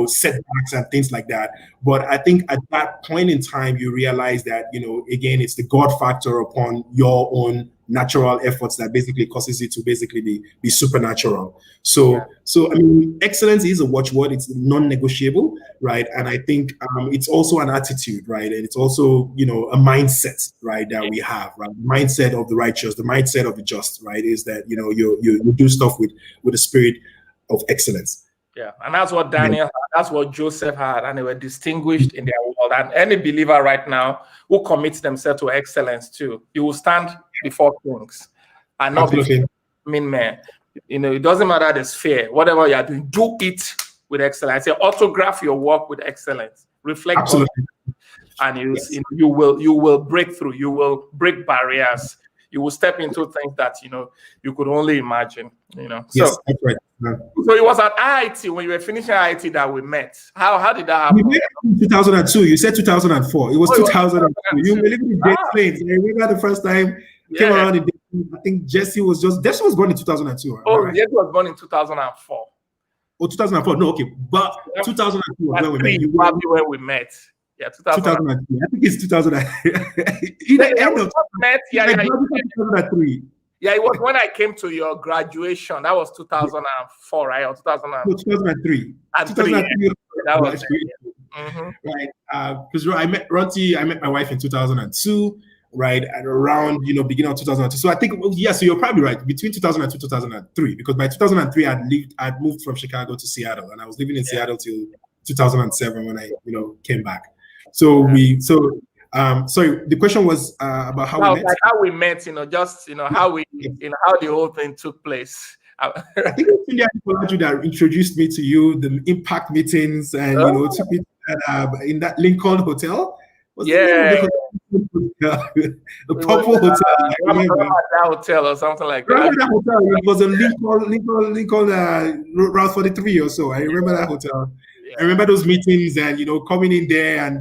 setbacks and things like that. But I think at that point in time, you realize that, again, it's the God factor upon your own natural efforts that basically causes it to basically be supernatural. So I mean, excellence is a watchword. It's non-negotiable, right? And I think it's also an attitude, right? And it's also, a mindset, right, that we have, right? The mindset of the righteous, the mindset of the just, right, is that, you do stuff with a spirit of excellence. Yeah, and that's what Daniel had, that's what Joseph had, and they were distinguished in their world. And any believer right now who commits themselves to excellence too, you will stand before kings and not before mean men. It doesn't matter the sphere, whatever you are doing, do it with excellence. I say, autograph your work with excellence. Reflect on it, and you will break through. You will break barriers. You will step into things that you could only imagine. Yes, that's right. So it was at IIT, when you were finishing IIT, that we met. How did that happen? We met in 2002. You said 2004. It was 2002. You were living in Great Plains. I remember the first time came around in I think Jesse was born in 2002. Oh, right? Jesse was born in 2004. Oh, 2004. No, okay. But 2002 was when we met. Probably when we met. Yeah, 2003. I think it's 2000. Either met. 2003. Yeah, it was when I came to your graduation. That was 2004, right? Or 2003. 2003. That was right. Because I met Ronti. I met my wife in 2002. Right at around beginning of 2002. So I think so you're probably right, between 2002 and 2003, because by 2003 I'd moved from Chicago to Seattle, and I was living in Seattle till 2007 when I came back. So Sorry, the question was about how we met. Like how we met, just how we, how the whole thing took place. I think it was India that introduced me to you, the impact meetings, and took me to in that Lincoln Hotel. What's the name of the hotel? The Purple Hotel. That hotel or something like that. Remember that hotel? It was a Lincoln Route 43 or so. I remember that hotel. Yeah. I remember those meetings and coming in there and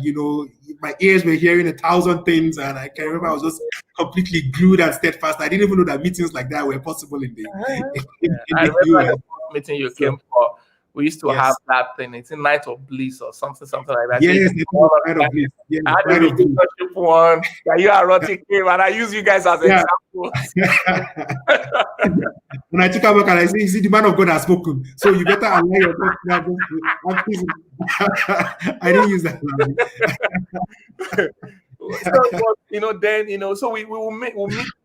my ears were hearing 1,000 things, and I can remember I was just completely glued and steadfast. I didn't even know that meetings like that were possible in the I remember the first meeting you came for. We used to have that thing. It's in Night of Bliss or something like that. Yes, it's Night of Bliss. Yeah, I had a leadership one. You are Roti came, and I use you guys as examples. When I took a look and I see the man of God has spoken, so you better align yourself. I didn't use that. So we'll meet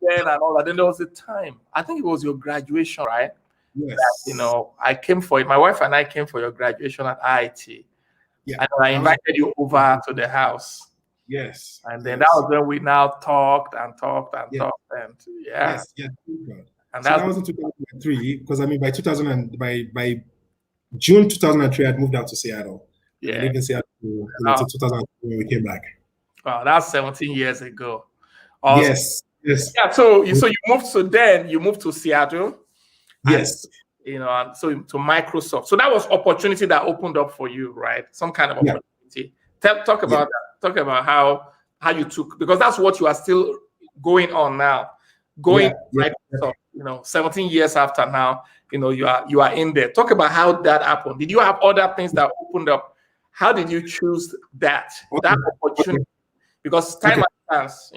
then and all that. Then there was a time, I think it was your graduation, right? Yes. That, I came for it. My wife and I came for your graduation at IIT. Yeah. And I invited you over to the house. Yes. And then that was when we now talked and talked. And yes. And so that was in 2003, because by 2000 by June 2003, I'd moved out to Seattle. Yeah. I lived in Seattle until 2003 when we came back. Wow, that's 17 years ago. Awesome. Yes. Yeah. So you moved. So then you moved to Seattle. Yes. And so to Microsoft. So that was opportunity that opened up for you, right? Some kind of opportunity. Talk about that. Talk about how you took, because that's what you are still going on now. Microsoft, 17 years after now, you are in there. Talk about how that happened. Did you have other things that opened up? How did you choose that opportunity? Because time and chance,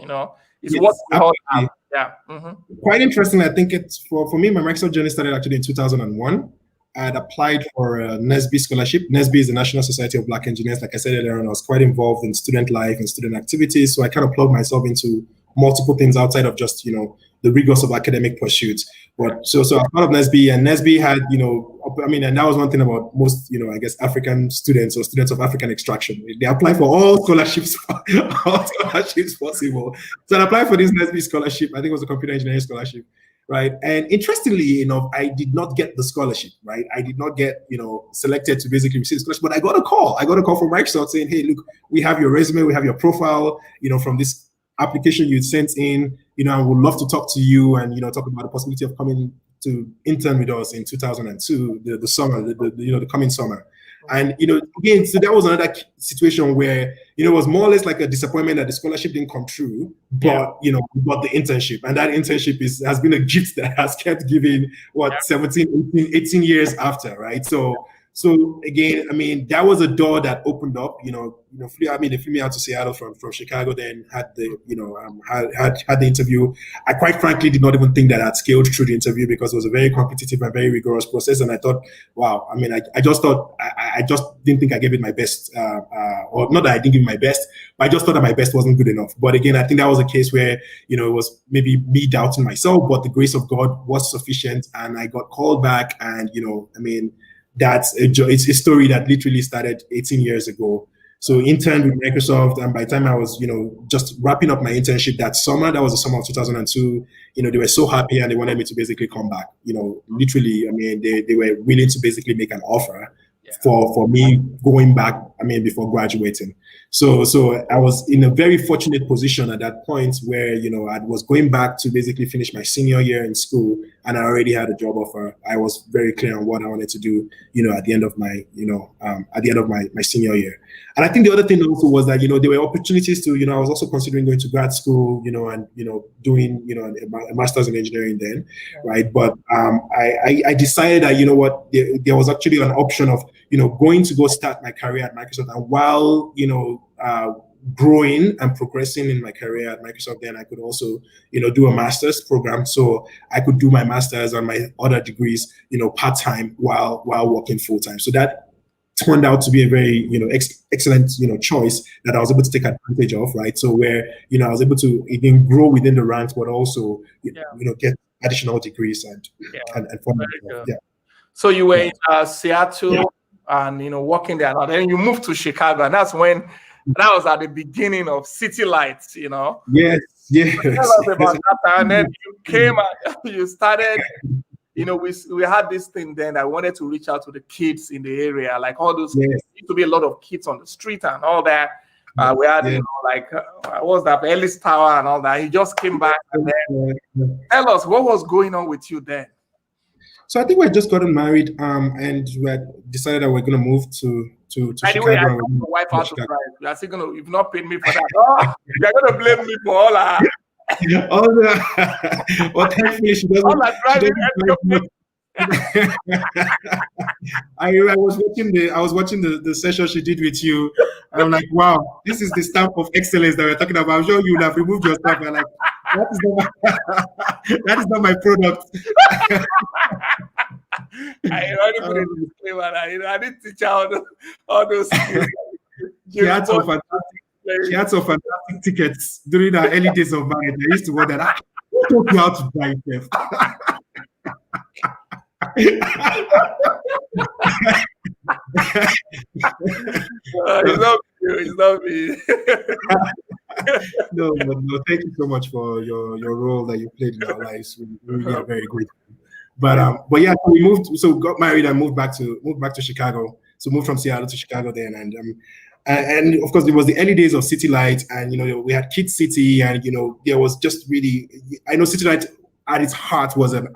is what we all have. Yeah. Mm-hmm. Quite interesting. I think it's for me, my Microsoft journey started actually in 2001. I had applied for a NSB scholarship. NSB is the National Society of Black Engineers. Like I said earlier on, I was quite involved in student life and student activities. So I kind of plugged myself into multiple things outside of just, the rigors of academic pursuits. But so I was part of NSB, and NSB had, and that was one thing about most, I guess, African students or students of African extraction. They apply for all scholarships possible. So I applied for this NSB scholarship. I think it was a computer engineering scholarship, right? And interestingly enough, I did not get the scholarship, right? I did not get, selected to basically receive the scholarship, but I got a call. From Microsoft saying, hey, look, we have your resume, we have your profile, from this application you sent in, and would love to talk to you and, talk about the possibility of coming to intern with us in 2002, the summer, the coming summer. And, again, so that was another situation where, it was more or less like a disappointment that the scholarship didn't come true, but, we got the internship. And that internship has been a gift that has kept giving, 17, 18 years after, right? So again, that was a door that opened up. They flew me out to Seattle from Chicago. Then had the had the interview. I quite frankly did not even think that I'd scaled through the interview because it was a very competitive and very rigorous process. And I thought, wow. I just thought I just didn't think I gave it my best, or not that I didn't give it my best, but I just thought that my best wasn't good enough. But again, I think that was a case where it was maybe me doubting myself, but the grace of God was sufficient, and I got called back. And it's a story that literally started 18 years ago. So interned with Microsoft, and by the time I was, just wrapping up my internship that summer, that was the summer of 2002, they were so happy and they wanted me to basically come back. Literally, they were willing to basically make an offer for me going back, before graduating. So I was in a very fortunate position at that point where, I was going back to basically finish my senior year in school, and I already had a job offer. I was very clear on what I wanted to do, at the end of my, my senior year. And I think the other thing also was that, there were opportunities to, I was also considering going to grad school, and, doing, a master's in engineering then, right? But I decided that, there was actually an option of, going to go start my career at Microsoft, and while, growing and progressing in my career at Microsoft, then I could also, do a master's program. So I could do my master's and my other degrees, part-time while working full-time. So that turned out to be a very, excellent, choice that I was able to take advantage of, right? So where, I was able to, again, grow within the ranks, but also, get additional degrees and So you were in Seattle and, working there, and then you moved to Chicago, and that's when that was at the beginning of City Lights, Yes, yes. Tell us about that time. And then you came and you started, we had this thing then. I wanted to reach out to the kids in the area, like all those kids. There used to be a lot of kids on the street and all that. We had, what was that, Ellis Tower and all that. He just came back and then tell us what was going on with you then. So I think we had just gotten married, and we had decided that we're going to move to Anyway, Chicago. I told my wife how to drive. You are still going to, you've not paid me for that. Oh, you're going to blame me for all that. Well, thankfully she doesn't. All that driving. I was watching the session she did with you, and I'm like, wow, this is the stamp of excellence that we're talking about. I'm sure you would have removed yourself. I'm like, that is not my product. I already put it in the disclaimer. I didn't teach her all those skills. She had some fantastic tickets during our early days of marriage. I used to wonder, who taught you how to drive? It's not me. No, thank you so much for your role that you played in our lives. We really are very grateful. But yeah, so got married and moved back to Chicago. So moved from Seattle to Chicago then, and of course it was the early days of City Light, and we had Kids City, and there was just really, I know City Light at its heart was an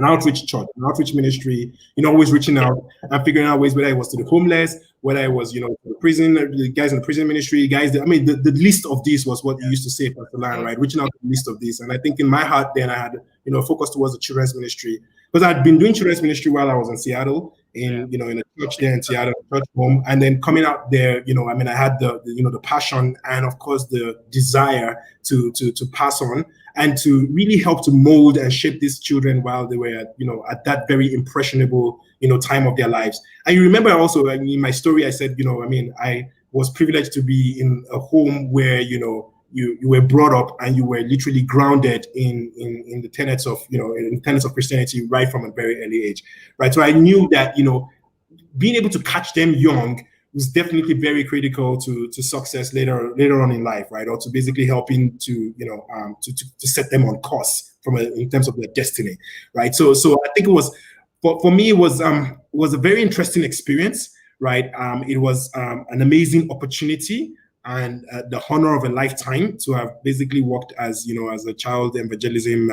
outreach church, an outreach ministry, always reaching out and figuring out ways, whether it was to the homeless, whether it was, the prison, the guys in the prison ministry, the list of these was what you used to say, Pastor Lan, right? Reaching out to the list of these. And I think in my heart then I had, focus towards the children's ministry, because I'd been doing children's ministry while I was in Seattle, in a church there in Seattle, church home. And then coming out there, I had the passion and of course the desire to pass on and to really help to mold and shape these children while they were, at that very impressionable, time of their lives. And you remember also, in my story, I said, I was privileged to be in a home where, you were brought up and you were literally grounded in the tenets of, in tenets of Christianity right from a very early age, right? So I knew that, being able to catch them young was definitely very critical to success later on in life, right? Or to basically helping to set them on course in terms of their destiny, right? So I think it was for me it was a very interesting experience, right? It was an amazing opportunity and the honor of a lifetime to have basically worked as as a child evangelism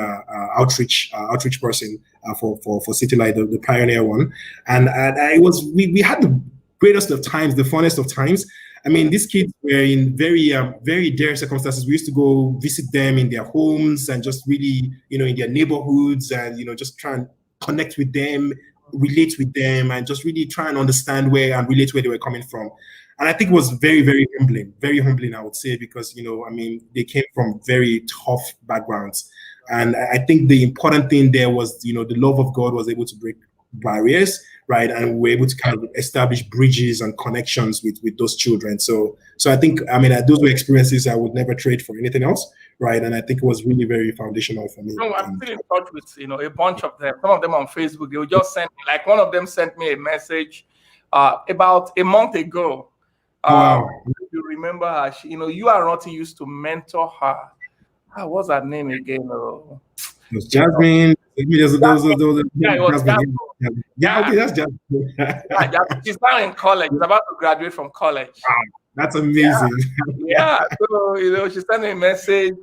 outreach person for City Light, the pioneer one, and I was we had the greatest of times, the funnest of times. I mean, these kids were in very, very dire circumstances. We used to go visit them in their homes and just really, in their neighborhoods and, just try and connect with them, relate with them, and just really try and understand and relate where they were coming from. And I think it was very, very humbling, I would say, because, they came from very tough backgrounds. And I think the important thing there was, the love of God was able to break barriers, right? And we're able to kind of establish bridges and connections with those children. So I think, those were experiences I would never trade for anything else, right? And I think it was really very foundational for me. I'm still in touch with, a bunch of them. Some of them on Facebook, they will just send me, like one of them sent me a message about a month ago. Wow. You remember her? You are not used to mentor her. What's her name again? It was Jasmine. It was Jasmine. Yeah, okay, that's Jasmine. She's now in college. She's about to graduate from college. Wow, that's amazing. Yeah. So, she sent me a message.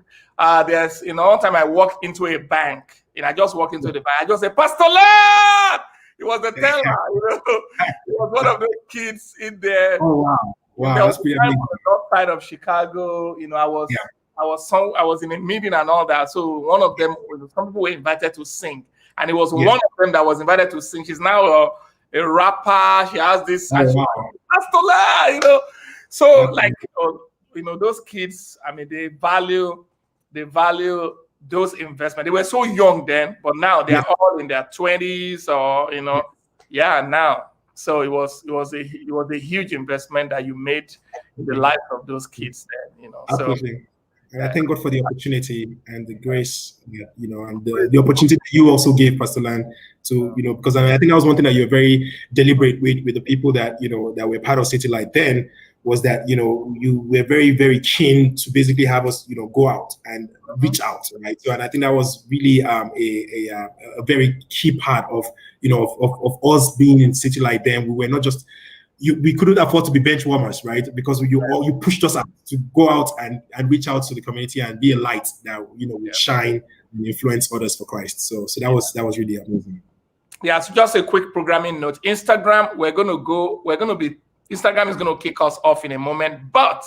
There's, one time I walked into a bank, and I just walked into the bank. I just said, Pastor Lord! It was the teller, It was one of those kids in there. Oh, wow. Wow, that's pretty amazing. On the north side of Chicago, I was in a meeting and all that. So one of them, some people were invited to sing, and it was one of them that was invited to sing. She's now a rapper. She has this, So those kids. They value those investments. They were so young then, but now they are all in their 20s or now. So it was a huge investment that you made in the life of those kids then. Absolutely. And I thank God for the opportunity and the grace, and the opportunity that you also gave, Pastor Lan, to, because I think that was one thing that you were very deliberate with the people that, that were part of City Light then, was that, you were very, very keen to basically have us, go out and reach out, right? So, and I think that was really a very key part of, of us being in City Light then. We were not just, we couldn't afford to be bench warmers, right? Because you pushed us out to go out and reach out to the community and be a light that would shine and influence others for Christ. So that was really amazing. Yeah, so just a quick programming note. Instagram, Instagram is gonna kick us off in a moment, but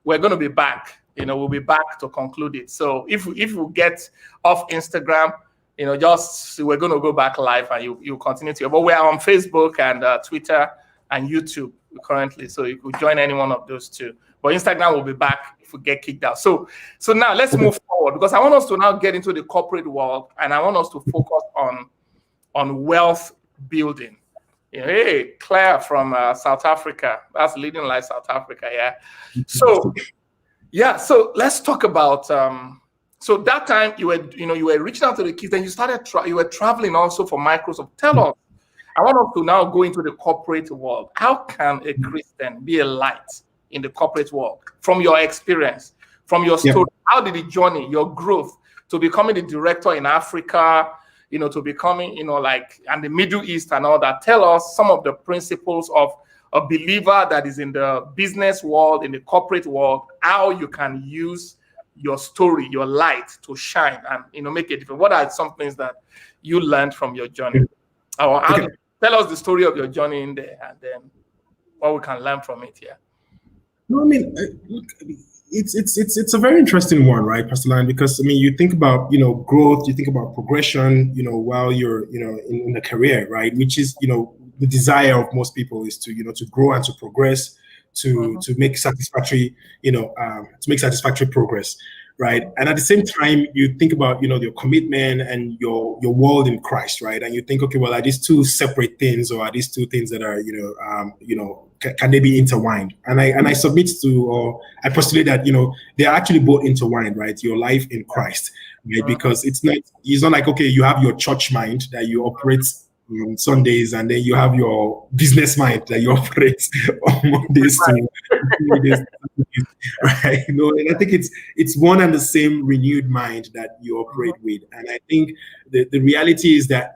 we're gonna be back. We'll be back to conclude it. So if we get off Instagram, we're gonna go back live and you continue to. But we're on Facebook and Twitter and YouTube currently, so you could join any one of those two. But Instagram will be back if we get kicked out. So now let's move forward, because I want us to now get into the corporate world, and I want us to focus on wealth building. Hey, Claire from South Africa, that's Leading Light South Africa, yeah. So let's talk about. So that time you were reaching out to the kids, and you were traveling also for Microsoft. Tell us. I want us to now go into the corporate world. How can a Christian be a light in the corporate world? From your experience, from your story, how did the journey, your growth to becoming the director in Africa, to becoming, and the Middle East and all that? Tell us some of the principles of a believer that is in the business world, in the corporate world, how you can use your story, your light to shine and, make a difference. What are some things that you learned from your journey? Or tell us the story of your journey in there, and then what we can learn from it here. No, I mean, look, it's a very interesting one, right, Pastor Lan? Because you think about growth, you think about progression, while you're in a career, right? Which is the desire of most people is to to grow and to progress, to make satisfactory progress. Right. And at the same time, you think about, your commitment and your world in Christ, right? And you think, okay, well, are these two separate things, or are these two things that are, can they be intertwined? And I submit to, or I postulate that, they're actually both intertwined, right? Your life in Christ, right? Because it's not like, okay, you have your church mind that you operate on Sundays, and then you have your business mind that you operate on Mondays to Fridays, right? And I think it's one and the same renewed mind that you operate with. And I think the reality is that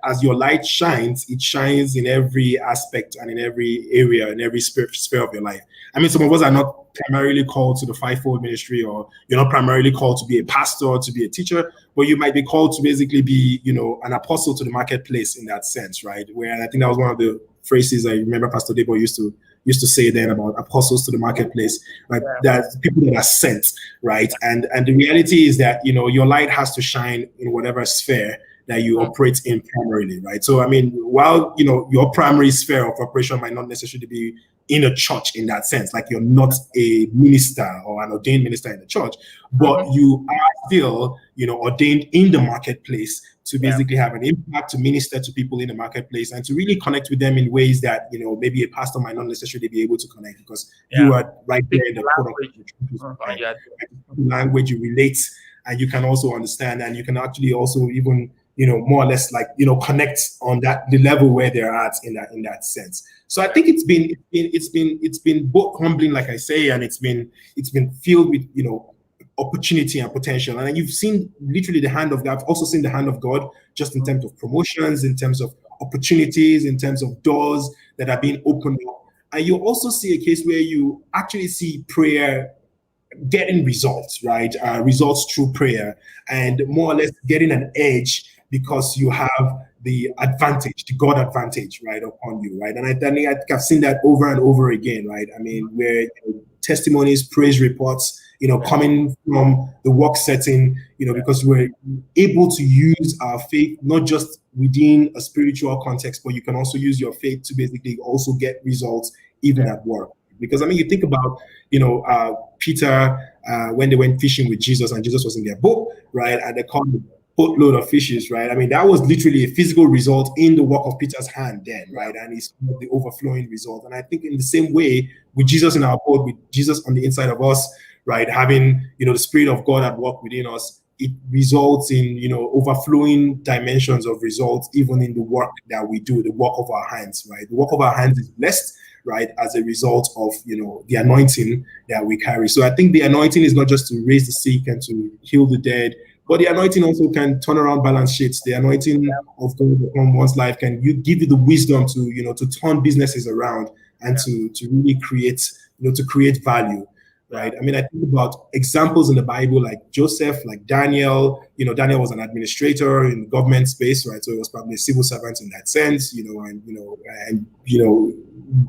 as your light shines, it shines in every aspect and in every area, in every sphere of your life. I mean, some of us are not primarily called to the fivefold ministry, or you're not primarily called to be a pastor or to be a teacher, but you might be called to basically be, an apostle to the marketplace in that sense, right? Where I think that was one of the phrases I remember Pastor Debo used to say then about apostles to the marketplace, right? That people that are sent, right? And the reality is that your light has to shine in whatever sphere that you operate in primarily, right? So I mean, while your primary sphere of operation might not necessarily be in a church in that sense, like you're not a minister or an ordained minister in the church, but you are still ordained in the marketplace to basically have an impact, to minister to people in the marketplace, and to really connect with them in ways that maybe a pastor might not necessarily be able to connect, because you are right there in the language you relate, and you can also understand, and you can actually also even more or less like connect on the level where they're at in that sense. So I think it's been both humbling, like I say, and it's been filled with opportunity and potential. And you've seen literally the hand of God. I've also seen the hand of God just in terms of promotions, in terms of opportunities, in terms of doors that are being opened up. And you also see a case where you actually see prayer getting results, right? Results through prayer, and more or less getting an edge because you have the advantage, the God advantage, right, upon you, right? And I think I've seen that over and over again, right? I mean, where testimonies, praise reports, coming from the work setting, because we're able to use our faith, not just within a spiritual context, but you can also use your faith to basically also get results even at work. Because, I mean, you think about, Peter, when they went fishing with Jesus and Jesus was in their boat, right? And they caught a boatload of fishes, right? I mean, that was literally a physical result in the work of Peter's hand then, right? And it's the overflowing result. And I think in the same way, with Jesus in our boat, with Jesus on the inside of us, right? Having, the Spirit of God at work within us, it results in, overflowing dimensions of results, even in the work that we do, the work of our hands, right? The work of our hands is blessed, right, as a result of, the anointing that we carry. So I think the anointing is not just to raise the sick and to heal the dead, but the anointing also can turn around balance sheets. The anointing of God upon one's life can give you the wisdom to, to turn businesses around and to really create, to create value. Right. I mean, I think about examples in the Bible like Joseph, like Daniel. Daniel was an administrator in the government space, right? So he was probably a civil servant in that sense, and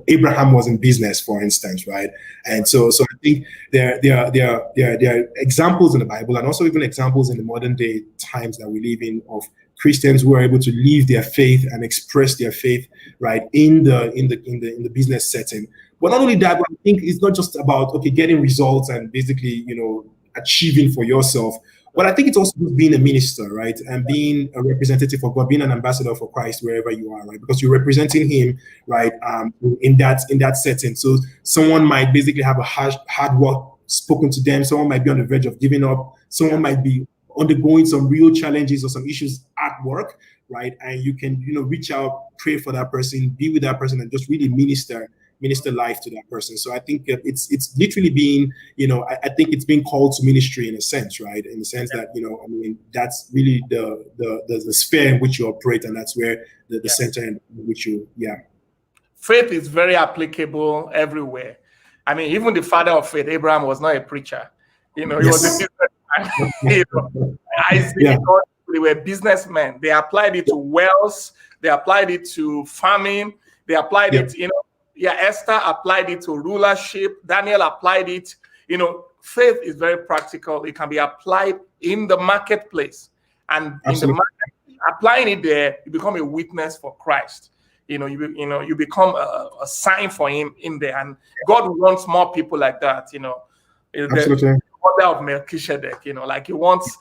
Abraham was in business, for instance, right? And so I think there are examples in the Bible, and also even examples in the modern day times that we live in, of Christians who are able to live their faith and express their faith, right, in the business setting. But not only that, but I think it's not just about getting results and basically achieving for yourself. But I think it's also being a minister, right, and being a representative of God, being an ambassador for Christ wherever you are, right, because you're representing Him, right, in that setting. So someone might basically have a hard work spoken to them. Someone might be on the verge of giving up. Someone might be undergoing some real challenges or some issues at work, right, and you can reach out, pray for that person, be with that person, and just really minister life to that person. So I think it's literally being, I think it's being called to ministry in a sense, right? In the sense that, that's really the sphere in which you operate, and that's where the center in which you, Faith is very applicable everywhere. I mean, even the father of faith, Abraham, was not a preacher. He was a businessman. Isaac, they were businessmen. They applied it to wealth. They applied it to farming. They applied it, Esther applied it to rulership. Daniel applied it. Faith is very practical. It can be applied in the marketplace. And in the market, applying it there, you become a witness for Christ. You become a sign for Him in there. And God wants more people like that, Absolutely. Order of Melchizedek, like he wants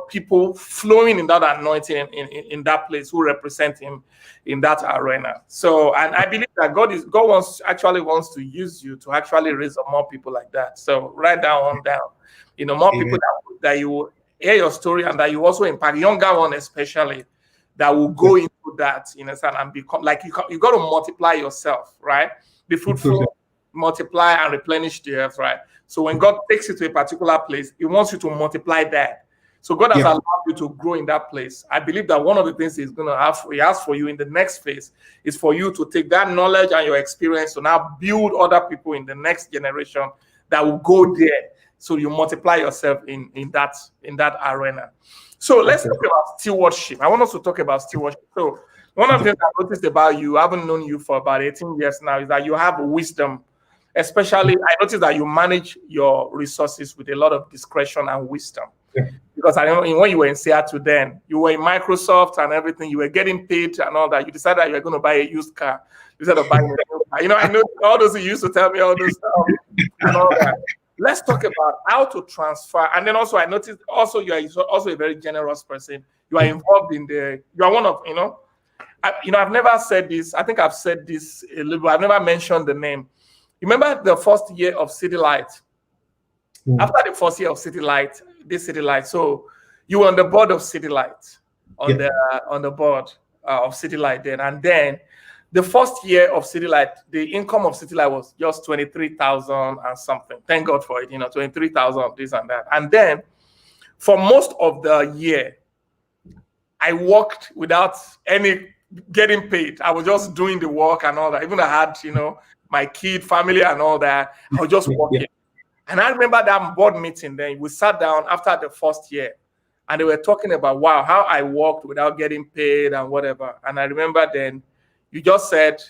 people flowing in that anointing in that place who represent Him in that arena. So, and I believe that God wants to use you to actually raise up more people like that. So write that one down. More people that you will hear your story, and that you also impact, younger one especially, that will go into that, and become like you got to multiply yourself, right? Be fruitful, multiply and replenish the earth, right? So when God takes you to a particular place, He wants you to multiply that. So God has allowed you to grow in that place. I believe that one of the things He has for you in the next phase is for you to take that knowledge and your experience to now build other people in the next generation that will go there. So you multiply yourself in that arena. So let's talk about stewardship. I want us to talk about stewardship. So one of the things I noticed about you, I haven't known you for about 18 years now, is that you have wisdom. Especially, I noticed that you manage your resources with a lot of discretion and wisdom. Because I know when you were in Seattle then, you were in Microsoft and everything, you were getting paid and all that. You decided that you were going to buy a used car instead of buying a new car. I know all those you used to tell me all those stuff and all that. Let's talk about how to transfer. And then also, I noticed also you are also a very generous person. You are involved in you are one of, I've never said this. I think I've said this a little bit. I've never mentioned the name. You remember the first year of City Light? After the first year of City Light, so you were on the board of City Light, on the board of City Light then. And then the first year of City Light, the income of City Light was just 23,000 and something. Thank God for it, 23,000, this and that. And then for most of the year, I worked without any getting paid. I was just doing the work and all that. Even I had, my kid, family and all that. I was just working. And I remember that board meeting then. We sat down after the first year and they were talking about, wow, how I worked without getting paid and whatever. And I remember then you just said,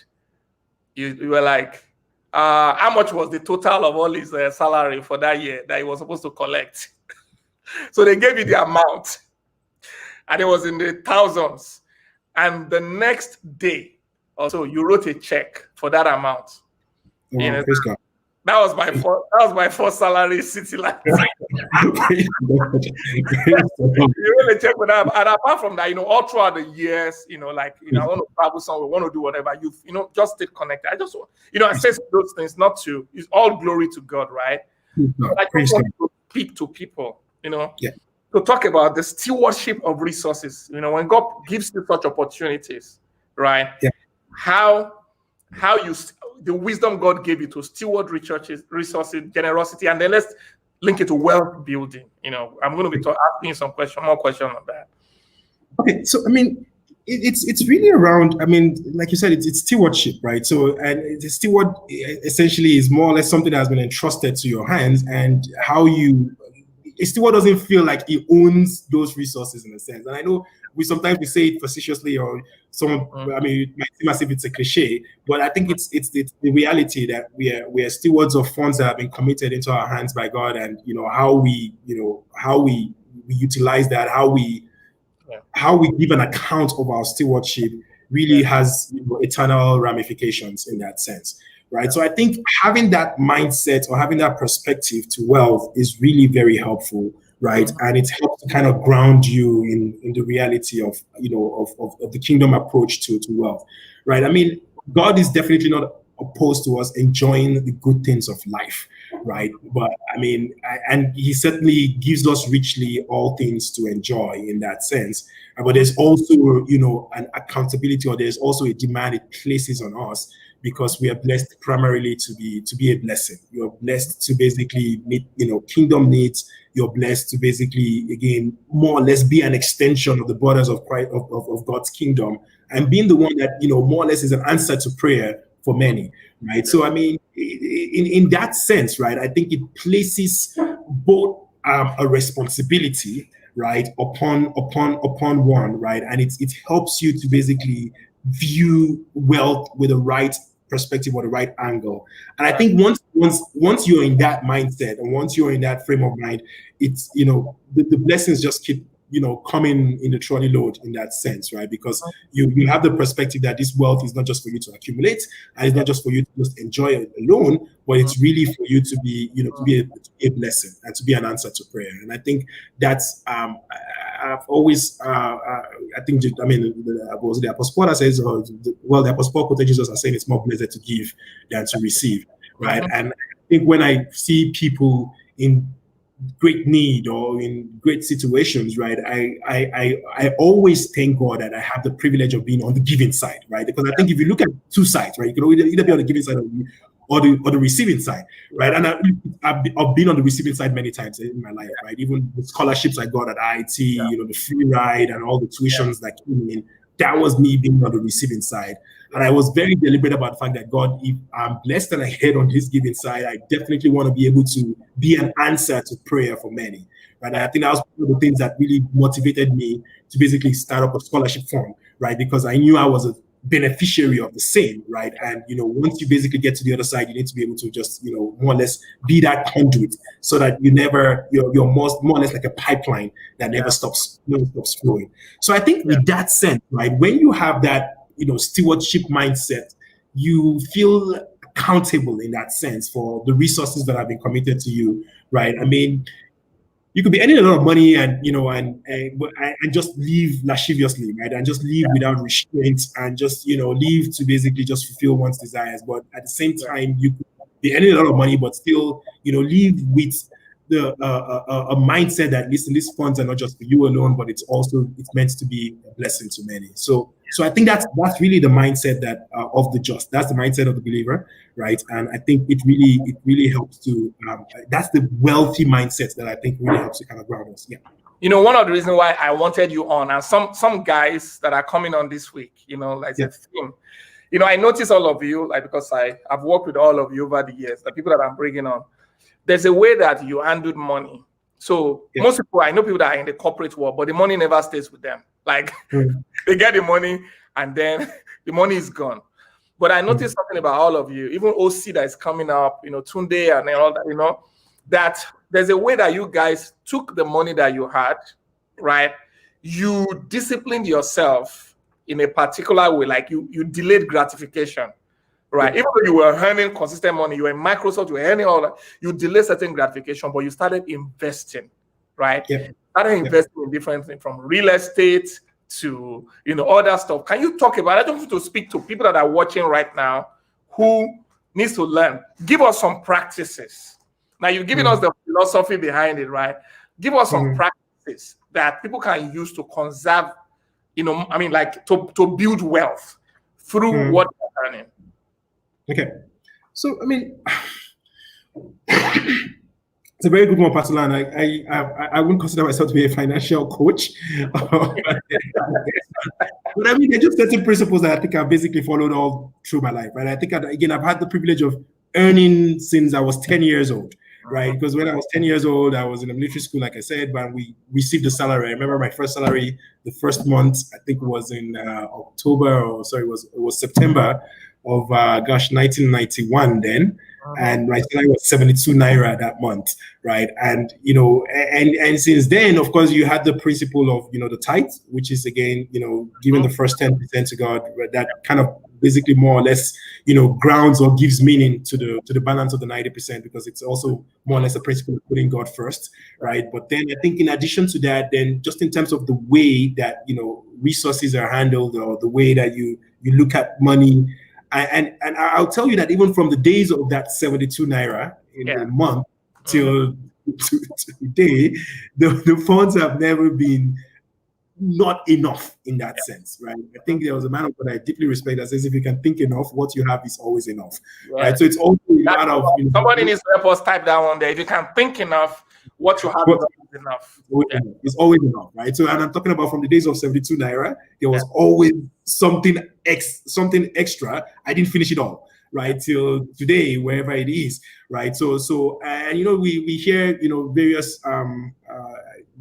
you were like, how much was the total of all his salary for that year that he was supposed to collect? So they gave you the amount and it was in the thousands. And the next day or so, you wrote a check for that amount. That was my first salary, City Light. You really check with that. And apart from that, all throughout the years, I want to travel somewhere, want to do whatever, just stay connected. I just, I say those things not to, it's all glory to God, right? But I just want to speak to people, to talk about the stewardship of resources. When God gives you such opportunities, right? Yeah. How the wisdom God gave you to steward resources, generosity, and then let's link it to wealth building. I'm going to be asking some more questions on that. Okay, so I mean, it's really around. I mean, like you said, it's stewardship, right? So, and the steward essentially is more or less something that has been entrusted to your hands, and how a steward doesn't feel like he owns those resources in a sense. And I know we sometimes say it facetiously, or someone. I mean, it might seem as if it's a cliche, but I think it's the reality that we are stewards of funds that have been committed into our hands by God, and how we utilize that, how we give an account of our stewardship really has eternal ramifications in that sense, right? So I think having that mindset or having that perspective to wealth is really very helpful, right? And it helps to kind of ground you in the reality of of the kingdom approach to wealth, right? I mean, God is definitely not opposed to us enjoying the good things of life, right? But I mean, and he certainly gives us richly all things to enjoy in that sense. But there's also, an accountability, or there's also a demand it places on us, because we are blessed primarily to be a blessing. You're blessed to basically meet, kingdom needs. You're blessed to basically, again, more or less be an extension of the borders of Christ, of God's kingdom, and being the one that, more or less is an answer to prayer for many, right? So I mean, in that sense, right, I think it places both a responsibility, right, upon one, right, and it helps you to basically view wealth with the right perspective or the right angle. And I think once you're in that mindset, and once you're in that frame of mind, it's the blessings just keep coming in the trolley load in that sense, right? Because you have the perspective that this wealth is not just for you to accumulate, and it's not just for you to just enjoy it alone, but it's really for you to be, to be a blessing and to be an answer to prayer. And I think that's I've always I think was the Apostle Paul that says, the Apostle Paul quoted Jesus as saying it's more blessed to give than to receive, right? And I think when I see people in great need or in great situations, right, I always thank God that I have the privilege of being on the giving side, right? Because I think if you look at two sides, right, you can either be on the giving side or the receiving side, right? And I've been on the receiving side many times in my life, right? Even the scholarships I got at IT, the free ride and all the tuitions that came in, that was me being on the receiving side. And I was very deliberate about the fact that, God, if I'm blessed and I head on his giving side, I definitely want to be able to be an answer to prayer for many. Right? And I think that was one of the things that really motivated me to basically start up a scholarship fund, right? Because I knew I was a beneficiary of the same, right? And once you basically get to the other side, you need to be able to just more or less be that conduit, so that you're more or less like a pipeline that never stops flowing. So I think with that sense, right, when you have that stewardship mindset, you feel accountable in that sense for the resources that have been committed to you, right? I mean, you could be earning a lot of money and and just live lasciviously, right? And just live without restraint, and just live to basically just fulfill one's desires. But at the same time, you could be earning a lot of money, but still live with a mindset that, listen, these funds are not just for you alone, but it's meant to be a blessing to many. So I think that's really the mindset that of the just. That's the mindset of the believer, right? And I think it really helps to. That's the wealthy mindset that I think really helps to kind of ground us. Yeah. One of the reasons why I wanted you on, and some guys that are coming on this week, like a theme. I notice all of you, like, because I've worked with all of you over the years, the people that I'm bringing on. There's a way that you handled money. So most people, I know people that are in the corporate world, but the money never stays with them. Like they get the money and then the money is gone. But I noticed something about all of you, even OC that is coming up, Tunde and all that, that there's a way that you guys took the money that you had, right? You disciplined yourself in a particular way, like you delayed gratification. Right. Even though you were earning consistent money, you were in Microsoft, you were earning all that, you delayed certain gratification, but you started investing, right? Started investing in different things, from real estate to other stuff. Can you talk about? I don't want to speak to people that are watching right now who needs to learn. Give us some practices. Now you've given us the philosophy behind it, right? Give us some practices that people can use to conserve, like to build wealth through what they're earning. Okay. So, I mean, it's a very good one, Pastor Lan. I wouldn't consider myself to be a financial coach. But I mean, they're just certain principles that I think I've basically followed all through my life, right? I think, again, I've had the privilege of earning since I was 10 years old, right? Because when I was 10 years old, I was in a military school, like I said, but we received the salary. I remember my first salary, the first month, I think it was in it was September of, 1991 then. And my salary was 72 naira that month, right? And and since then, of course, you had the principle of the tithe, which is again giving the first 10% to God. That kind of basically more or less grounds or gives meaning to the balance of the 90%, because it's also more or less a principle of putting God first, right? But then I think in addition to that, then just in terms of the way that resources are handled, or the way that you look at money. And I'll tell you that even from the days of that 72 naira in a month till today, the funds have never been not enough in that sense, right? I think there was a man of God I deeply respect that says, if you can think enough, what you have is always enough, right? So it's also a matter of somebody needs to help us type that one there. If you can think enough, what you have is enough. It's always enough, right? So, and I'm talking about from the days of 72 naira, there was always something extra. I didn't finish it all, right? Till today, wherever it is, right? So, and we hear various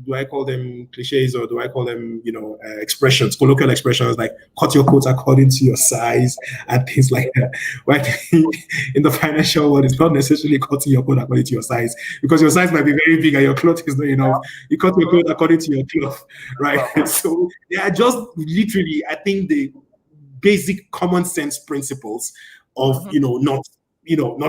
do I call them cliches, or do I call them expressions, colloquial expressions like cut your coat according to your size and things like that. But in the financial world, it's not necessarily cutting your coat according to your size, because your size might be very big and your cloth is not enough. You cut your coat according to your cloth, right? So they are just literally, I think, the basic common sense principles of not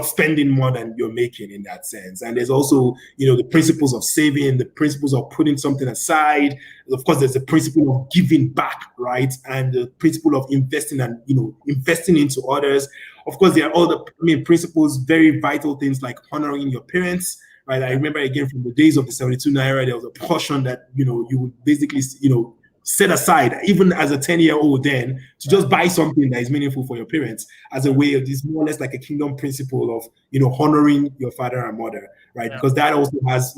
spending more than you're making in that sense. And there's also the principles of saving, the principles of putting something aside. Of course, there's the principle of giving back, right? And the principle of investing and investing into others. Of course, there are all the principles, very vital things like honoring your parents, right? I remember again from the days of the 72 naira, there was a portion that you would basically set aside, even as a 10-year-old then, to just buy something that is meaningful for your parents, as a way of this, more or less like a kingdom principle of honoring your father and mother, right? Because that also has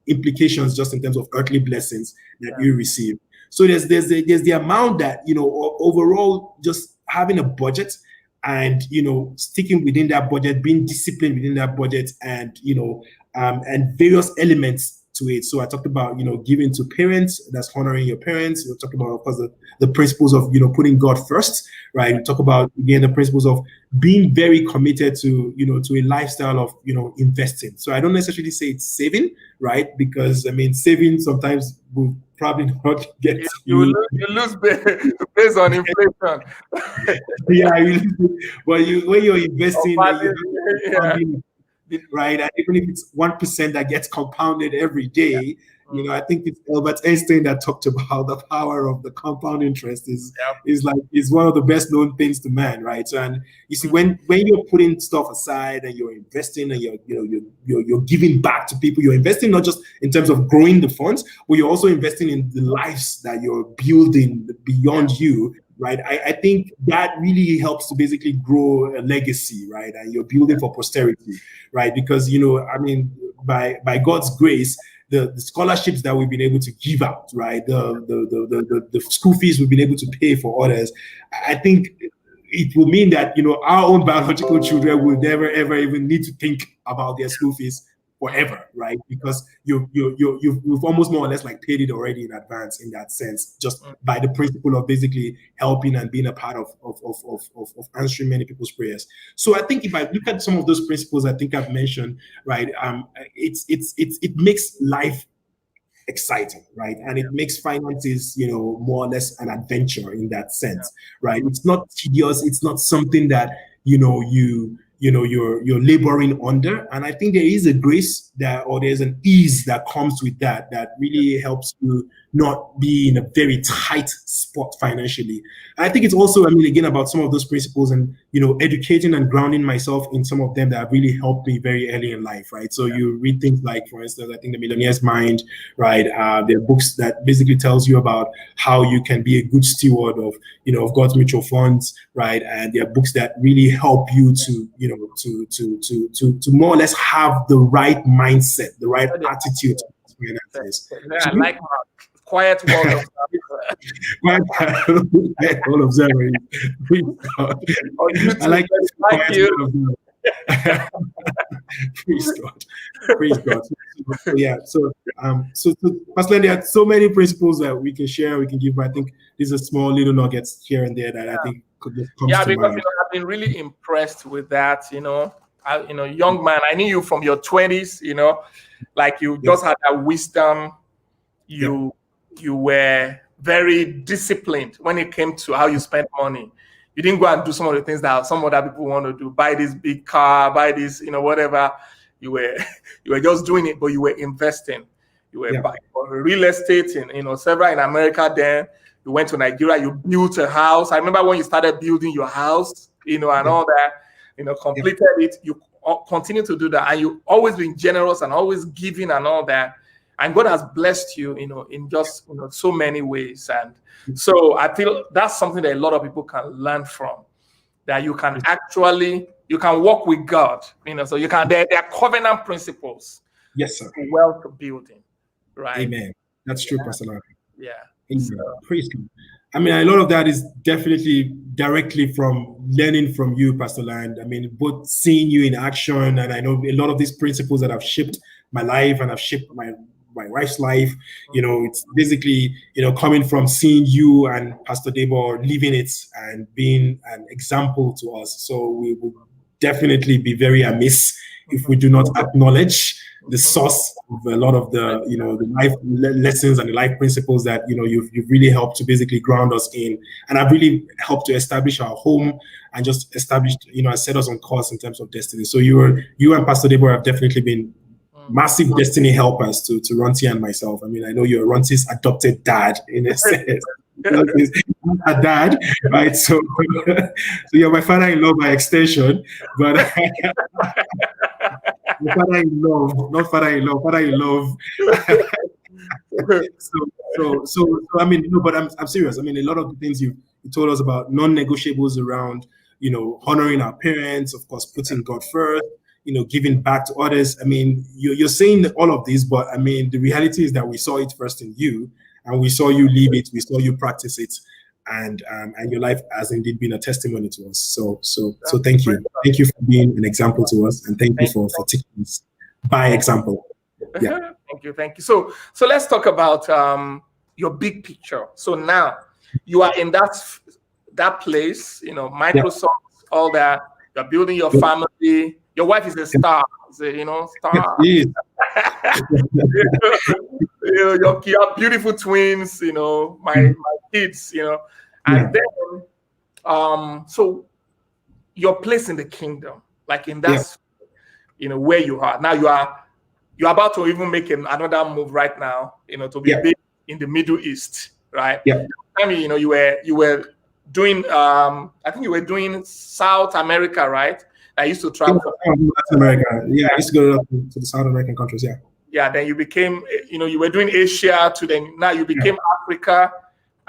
implications just in terms of earthly blessings that you receive. So there's the amount that overall, just having a budget and sticking within that budget, being disciplined within that budget, and and various elements to it. So I talked about giving to parents, that's honoring your parents. We talked about, of course, the principles of putting God first, right? We talk about again the principles of being very committed to to a lifestyle of investing. So I don't necessarily say it's saving, right? Because saving sometimes will probably not get you lose based on inflation. But when you're investing, right? And even if it's 1% that gets compounded every day, I think it's Albert Einstein that talked about the power of the compound interest is one of the best known things to man, right? So, and you see, when you're putting stuff aside and you're investing and you're giving back to people, you're investing not just in terms of growing the funds, but you're also investing in the lives that you're building beyond you. Right, I think that really helps to basically grow a legacy, right? And you're building for posterity, right? Because by God's grace, the scholarships that we've been able to give out, right? The school fees we've been able to pay for others, I think it will mean that our own biological children will never ever even need to think about their school fees forever, right? Because you've almost more or less like paid it already in advance in that sense, just by the principle of basically helping and being a part of answering many people's prayers. So I think if I look at some of those principles I think I've mentioned, right, it makes life exciting, right? And it makes finances, more or less an adventure in that sense, right? It's not tedious. It's not something that, you're laboring under. And I think there is a grace or there's an ease that comes with that really helps you not be in a very tight spot financially. And I think it's also, again, about some of those principles and educating and grounding myself in some of them that have really helped me very early in life, right? So you read things like, for instance, I think The Millionaire's Mind, right? There are books that basically tells you about how you can be a good steward of God's mutual funds, right? And there are books that really help you to more or less have the right mindset, the right attitude to finances. I like Mark. Quiet world of all observers. I like you. Praise God. Praise God. So, yeah. So Pastor, there are so many principles that we can share, we can give, but I think these are small little nuggets here and there that I think could just come to because mind. I've been really impressed with that. Young man, I knew you from your 20s. Like you just had that wisdom. You were very disciplined when it came to how you spent money. You didn't go and do some of the things that some other people want to do. Buy this big car, buy this, whatever. You were just doing it, but you were investing. You were buying real estate in several in America. Then you went to Nigeria. You built a house. I remember when you started building your house, and all that. Completed it. You continue to do that, and you always been generous and always giving and all that. And God has blessed you, in just so many ways. And so I feel that's something that a lot of people can learn from. That you can walk with God, so you can. There are covenant principles. Yes, sir. For wealth building, right? Amen. That's true, Pastor Larry. Yeah. Praise God. I mean, a lot of that is definitely directly from learning from you, Pastor Land. I mean, both seeing you in action, and I know a lot of these principles that have shaped my life and have shaped my wife's life. It's basically, coming from seeing you and Pastor Debo living it and being an example to us. So we will definitely be very amiss if we do not acknowledge the source of a lot of the the life lessons and the life principles that you've really helped to basically ground us in, and have really helped to establish our home and just established set us on course in terms of destiny. So you and Pastor Deborah have definitely been massive destiny helpers to Ronti and myself. I mean, I know you're Ronti's adopted dad in a sense. A dad, right? So you're my father-in-law by extension, but father-in-law, not father-in-law, father-in-law. so I mean, but I'm serious. I mean, a lot of the things you told us about non-negotiables around, honoring our parents, of course, putting God first, giving back to others. I mean, you're saying all of these, but I mean, the reality is that we saw it first in you, and we saw you live it, we saw you practice it, and your life has indeed been a testimony to us. So thank you for being an example to us, and thank you for taking us by example. Yeah. Thank you. So let's talk about your big picture. So now you are in that place, Microsoft, all that. You're building your family. Your wife is a star. Star. Yes. You have beautiful twins. My kids. And then, so your place in the kingdom, like in that, where you are now, you're about to even make another move right now, to be big in the Middle East, right? Yeah. I mean, you were doing, I think you were doing South America, right? I used to travel. Latin America. Yeah, I used to go to the South American countries. Yeah. Yeah. Then you became, you were doing Asia now you became Africa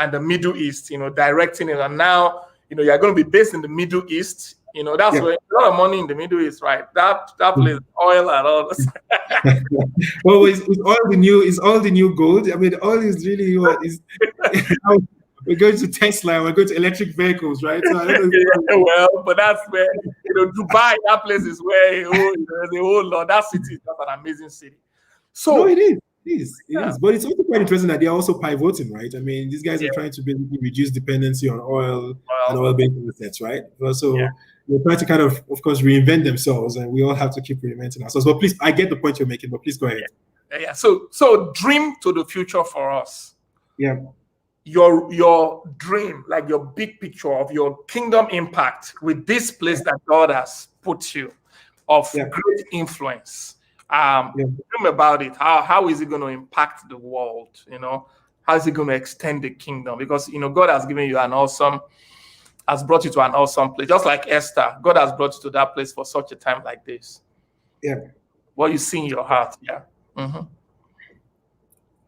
and the Middle East, directing it. And now, you're going to be based in the Middle East. That's where a lot of money in the Middle East, right? That place, oil and all this. Well, it's all the new gold. I mean, oil is really what is. We're going to Tesla. We're going to electric vehicles, right? So I don't know. Well, but that's where Dubai. That place is where the whole lot. That city is just an amazing city. So no, it is. It is. But it's also quite interesting that they're also pivoting, right? I mean, these guys are trying to basically reduce dependency on oil and oil-based assets, right? So they're trying to kind of course, reinvent themselves, and we all have to keep reinventing ourselves. But please, I get the point you're making, but please go ahead. Yeah. So dream to the future for us. Yeah. Your dream, like your big picture of your kingdom impact with this place that God has put you of great influence. Dream about it. How is it going to impact the world? How is it going to extend the kingdom? Because God has given you an awesome has brought you to an awesome place. Just like Esther, God has brought you to that place for such a time like this. Yeah. What you see in your heart. Yeah. Mm-hmm.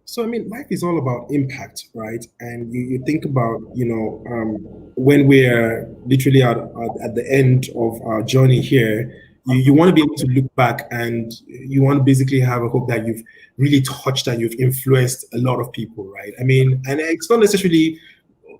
So, I mean, life is all about impact, right? And you think about, when we're literally at the end of our journey here, you want to be able to look back and you want to basically have a hope that you've really touched and you've influenced a lot of people, right? I mean, and it's not necessarily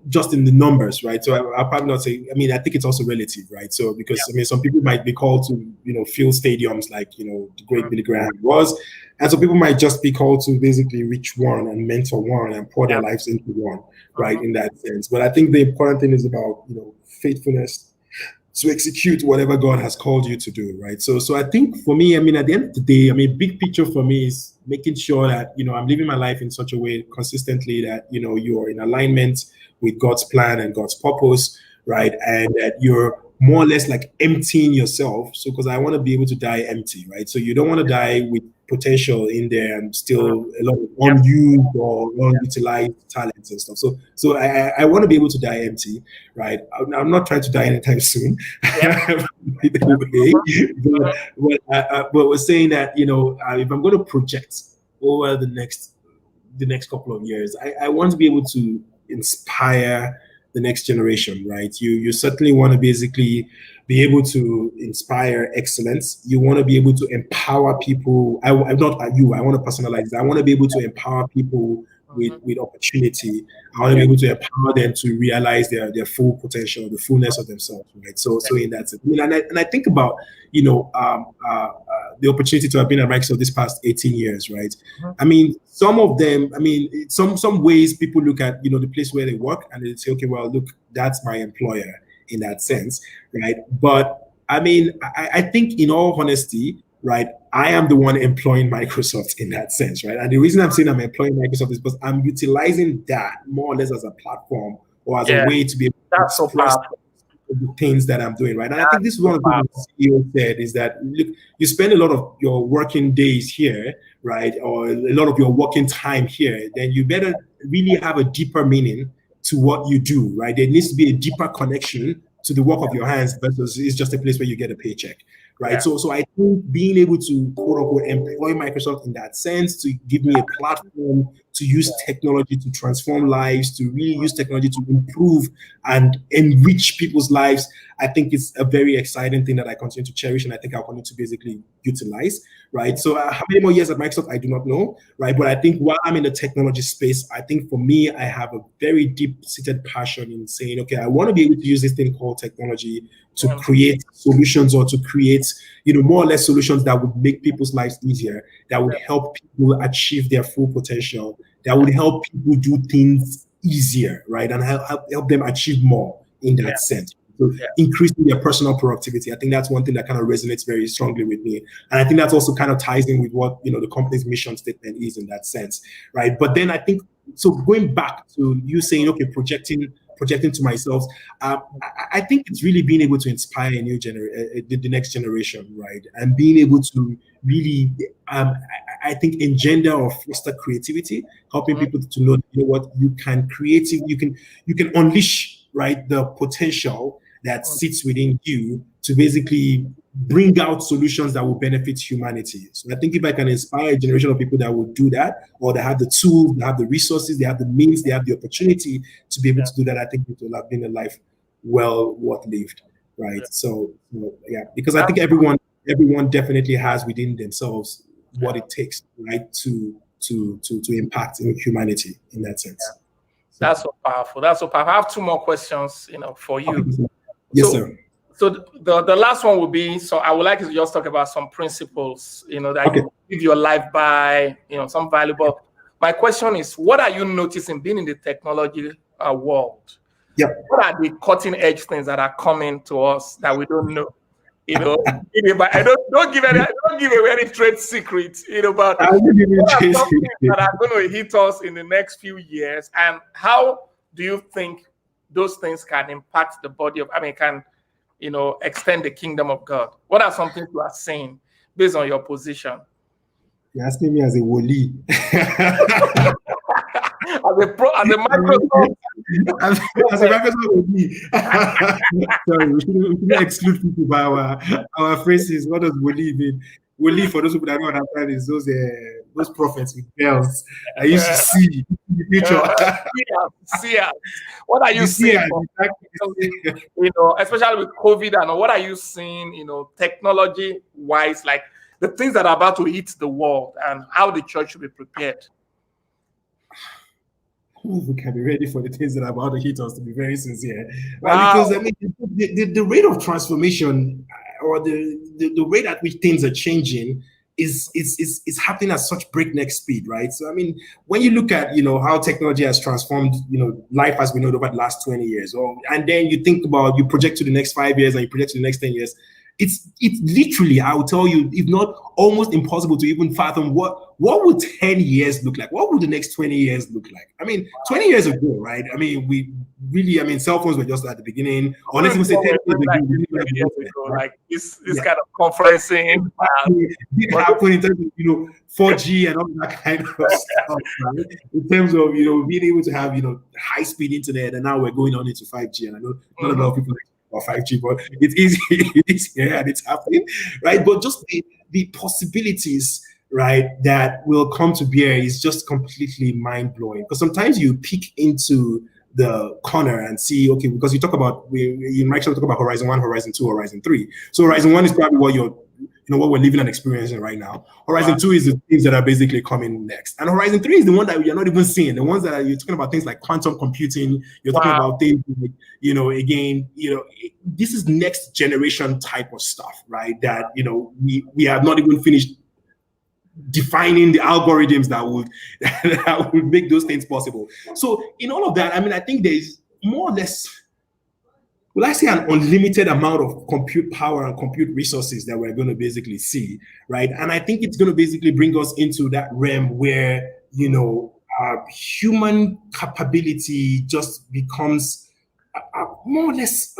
just in the numbers, right? So I'll probably not say, I mean, I think it's also relative, right? So because I mean, some people might be called to, fill stadiums like, the great Billy Graham was. And so people might just be called to basically reach one and mentor one and pour their lives into one, right? In that sense. But I think the important thing is about, faithfulness to execute whatever God has called you to do, right? So I think for me, I mean, at the end of the day, I mean, big picture for me is making sure that, I'm living my life in such a way consistently that, you're in alignment with God's plan and God's purpose, right? And that you're more or less like emptying yourself. So, because I want to be able to die empty, right? So you don't want to die with potential in there and still a lot of unused or unutilized talents and stuff. So I want to be able to die empty, right? I'm not trying to die anytime soon. But we're saying that, if I'm going to project over the next couple of years, I want to be able to inspire the next generation, right? You certainly want to basically be able to inspire excellence. You want to be able to empower people. I'm not you. I want to personalize it. I want to be able to empower people with opportunity. I want to be able to empower them to realize their full potential, the fullness of themselves, right? So in that sense, I mean, and I think about the opportunity to have been at Microsoft this past 18 years, right? I mean, some of them, I mean, some ways people look at the place where they work and they say, okay, well, look, that's my employer in that sense, right? But I mean, I think in all honesty, right, I am the one employing Microsoft in that sense, right? And the reason I'm saying I'm employing Microsoft is because I'm utilizing that more or less as a platform or as a way to be able to express the things that I'm doing, right? And I think this is one of the things the CEO said is that, look, you spend a lot of your working days here, right? Or a lot of your working time here, then you better really have a deeper meaning to what you do, right? There needs to be a deeper connection to the work of your hands versus it's just a place where you get a paycheck, right? So I think being able to quote unquote employ Microsoft in that sense to give me a platform to use technology to transform lives, to really use technology to improve and enrich people's lives, I think it's a very exciting thing that I continue to cherish and I think I'll continue to basically utilize, right? So how many more years at Microsoft, I do not know, right? But I think while I'm in the technology space, I think for me, I have a very deep-seated passion in saying, okay, I want to be able to use this thing called technology to create solutions or to create, more or less solutions that would make people's lives easier, that would help people achieve their full potential, that would help people do things easier, right? And help them achieve more in that sense. So increasing their personal productivity. I think that's one thing that kind of resonates very strongly with me. And I think that's also kind of ties in with what, the company's mission statement is in that sense, right? But then I think, so going back to you saying, okay, projecting to myself, I think it's really being able to inspire a new the next generation, right? And being able to really, I think, engender or foster creativity, helping people to know, what you can you can unleash, right, the potential that sits within you to basically bring out solutions that will benefit humanity. So I think if I can inspire a generation of people that will do that, or they have the tools, they have the resources, they have the means, they have the opportunity to be able to do that, I think it will have been a life well worth lived, right? So because I think everyone definitely has within themselves what it takes, right, to impact in humanity in that sense. That's so powerful. That's so powerful. I have two more questions, for you. Yes, sir. So the last one will be, so I would like you to just talk about some principles, that you live your life by, some valuable. My question is, what are you noticing being in the technology world? What are the cutting edge things that are coming to us that we don't know? But I don't give away any trade secrets, but what are some things that are going to hit us in the next few years, and how do you think those things can impact the body of, can extend the kingdom of God? What are some things you are saying based on your position? You're asking me as a woli. as a Microsoft As a Microsoft Woli. Sorry, we shouldn't exclude people by our phrases. What does Woli mean? Woli, for those people that don't understand, is those prophets with bells. I used to see the future. See us. What are you seeing? Especially with COVID and all, what are you seeing, technology wise, like the things that are about to hit the world and how the church should be prepared? We can be ready for the things that are about to hit us, to be very sincere. Wow. Because I mean, the rate of transformation or the way at which things are changing is happening at such breakneck speed, right? So I mean, when you look at how technology has transformed life as we know it over the last 20 years, and then you think about, you project to the next 5 years and you project to the next 10 years, it's literally, I will tell you, if not almost impossible to even fathom what would 10 years look like? What would the next 20 years look like? I mean, 20 years ago, right? I mean, cell phones were just at the beginning. Unless we say 10 years ago, like this kind of conferencing did happen in terms of 4G and all that kind of stuff, right? In terms of being able to have high speed internet, and now we're going on into 5G, and I know not a lot of people or 5G, but it's easy, it's here and it's happening, right? But just the possibilities, right, that will come to bear is just completely mind-blowing. Because sometimes you peek into the corner and see, okay, because you talk about, you might actually talk about Horizon 1, Horizon 2, Horizon 3. So Horizon 1 is probably what we're living and experiencing right now. Horizon 2 is the things that are basically coming next. And Horizon 3 is the one that you're not even seeing. The ones that you're talking about, things like quantum computing, you're talking about things like, this is next generation type of stuff, right? That, we have not even finished defining the algorithms that would make those things possible. So in all of that, I mean, I think there's more or less, will I say, an unlimited amount of compute power and compute resources that we're going to basically see, right? And I think it's going to basically bring us into that realm where, human capability just becomes more or less,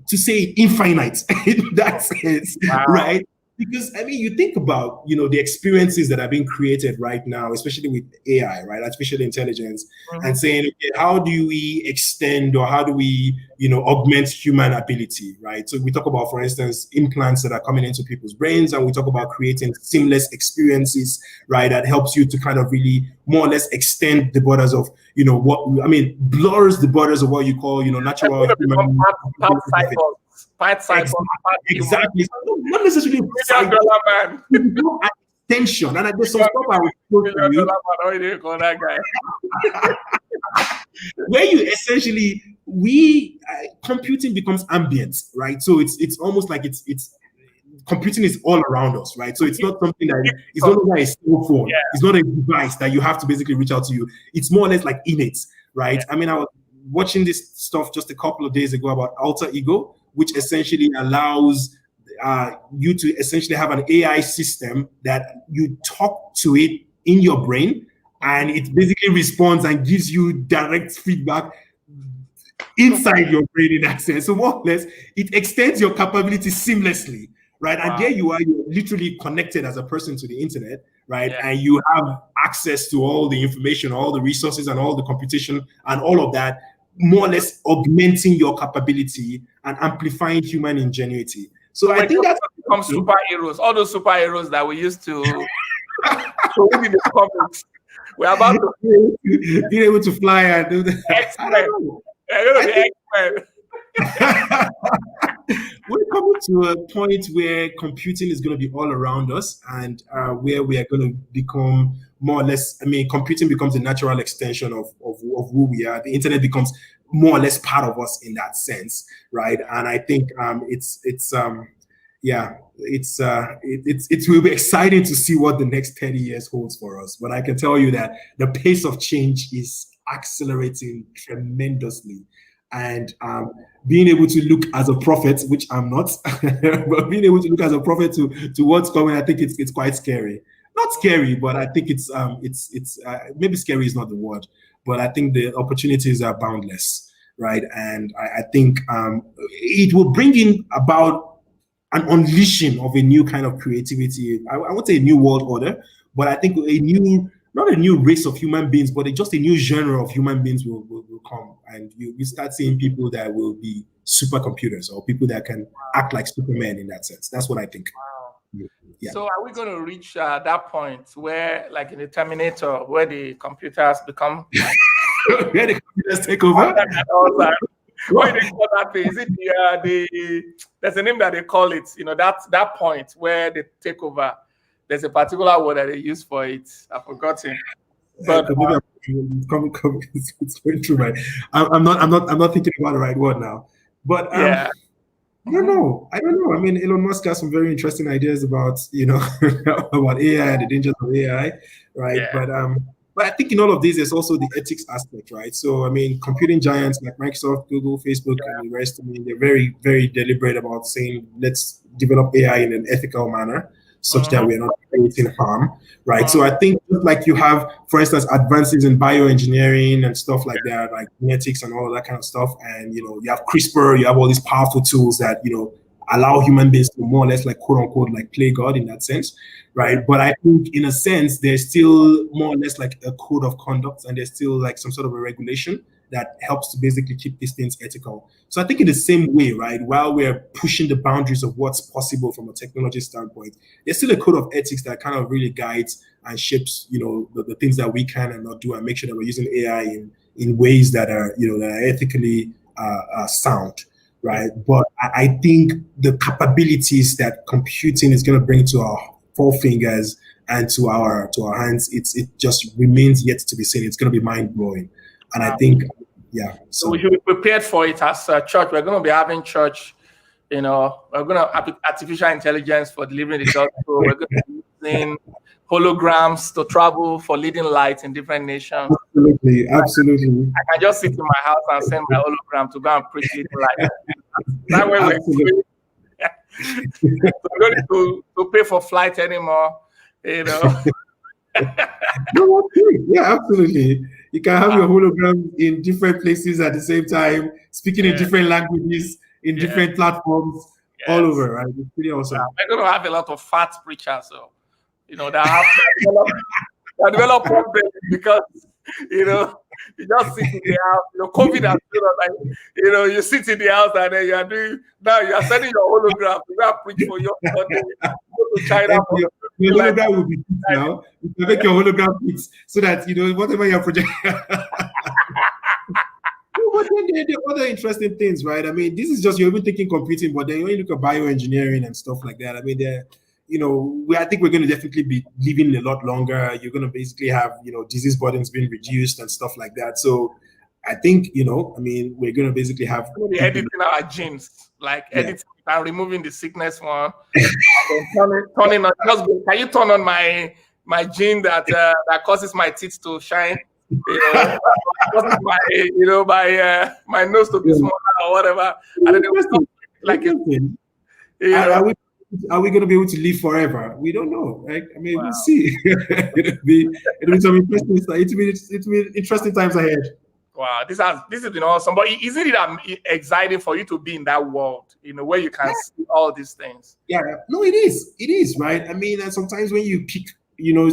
to say, infinite in that sense, right? Because, I mean, you think about, the experiences that are being created right now, especially with AI, right, artificial intelligence, and saying, okay, how do we extend or how do we, augment human ability, right? So we talk about, for instance, implants that are coming into people's brains, and we talk about creating seamless experiences, right, that helps you to kind of really more or less extend the borders of, blurs the borders of what you call, natural human. Exactly. Not necessarily attention. And there's some stuff I will show you. Where you essentially, computing becomes ambient, right? So it's almost like it's computing is all around us, right? So it's not something that it's not like a cell phone. Yeah. It's not a device that you have to basically reach out to you. It's more or less like innate, right? Yeah. I mean, I was watching this stuff just a couple of days ago about alter ego, which essentially allows you to essentially have an AI system that you talk to it in your brain, and it basically responds and gives you direct feedback inside your brain in that sense. So more or less, it extends your capability seamlessly, right? Wow. And there you are, you're literally connected as a person to the internet, right? Yeah. And you have access to all the information, all the resources, and all the computation, and all of that, more or less augmenting your capability and amplifying human ingenuity. So I think that's become superheroes. All those superheroes that we used to show in the comics. We're about to be able to fly and do that. We're coming to a point where computing is going to be all around us, and where we are going to become more or less, computing becomes a natural extension of who we are. The internet becomes more or less part of us in that sense, right? And I think it will be exciting to see what the next 30 years holds for us. But I can tell you that the pace of change is accelerating tremendously. And being able to look as a prophet, which I'm not, but being able to look as a prophet to what's coming, I think it's quite scary. Not scary, but I think it's maybe scary is not the word, but I think the opportunities are boundless, right? And I think it will bring in about an unleashing of a new kind of creativity. I would say a new world order, but I think a new not a new race of human beings, but just a new genre of human beings will come, and you start seeing people that will be supercomputers or people that can act like Superman in that sense. That's what I think. Wow. Yeah. So are we going to reach that point where, like in the Terminator, where the computers become where the computers take over? What do they call that thing? Is it the there's a name that they call it? You know, that point where they take over. There's a particular word that they use for it. I've forgotten. But it's very true, right? I'm not thinking about the right word now. But yeah. I don't know. I mean, Elon Musk has some very interesting ideas about, about AI and the dangers of AI, right? Yeah. But I think in all of this, there's also the ethics aspect, right? So, I mean, computing giants like Microsoft, Google, Facebook, and the rest, I mean, they're very, very deliberate about saying, let's develop AI in an ethical manner, such that we're not creating harm, right? So I think just like you have, for instance, advances in bioengineering and stuff like that, like genetics and all of that kind of stuff, and you have CRISPR, you have all these powerful tools that allow human beings to more or less, like, quote unquote, like, play God in that sense, right? But I think in a sense there's still more or less like a code of conduct, and there's still like some sort of a regulation that helps to basically keep these things ethical. So I think in the same way, right, while we're pushing the boundaries of what's possible from a technology standpoint, there's still a code of ethics that kind of really guides and shapes, the things that we can and not do, and make sure that we're using AI in ways that are, that are ethically sound, right? But I think the capabilities that computing is going to bring to our four fingers and to our hands, it just remains yet to be seen. It's going to be mind blowing. And I think, yeah. So we should be prepared for it as a church. We're going to be having church, we're going to have artificial intelligence for delivering the gospel. We're going to be using holograms to travel for leading light in different nations. Absolutely. I can just sit in my house and send my hologram to go and preach leading light. That way we don't need to pay for flight anymore, Yeah, absolutely. You can have your hologram in different places at the same time, speaking in different languages, in different platforms, all over, right? It's pretty awesome. We're going to have a lot of fat preachers, so, that have to develop problems because, you just sit in the house, COVID has you sit in the house and then you are sending your hologram to go and preach for your country, go to China. Your hologram will be fit now. You can make your hologram fit so that, whatever your project. But then there are other interesting things, right? I mean, this is just, you're even thinking computing, but then when you look at bioengineering and stuff like that, I mean, I think we're going to definitely be living a lot longer. You're going to basically have, disease burdens being reduced and stuff like that. So I think, we're going to basically have... editing our genes, like editing and removing the sickness one. Turning on, can you turn on my gene that causes my teeth to shine? Causes my nose to be smaller or whatever. And then Are we going to be able to live forever? We don't know. Right? I mean, we'll see. it'll be some interesting. It'll be interesting times ahead. Wow, this has been awesome. But isn't it exciting for you to be in that world, where you can see all these things? Yeah, no, it is. It is, right? I mean, and sometimes when you pick,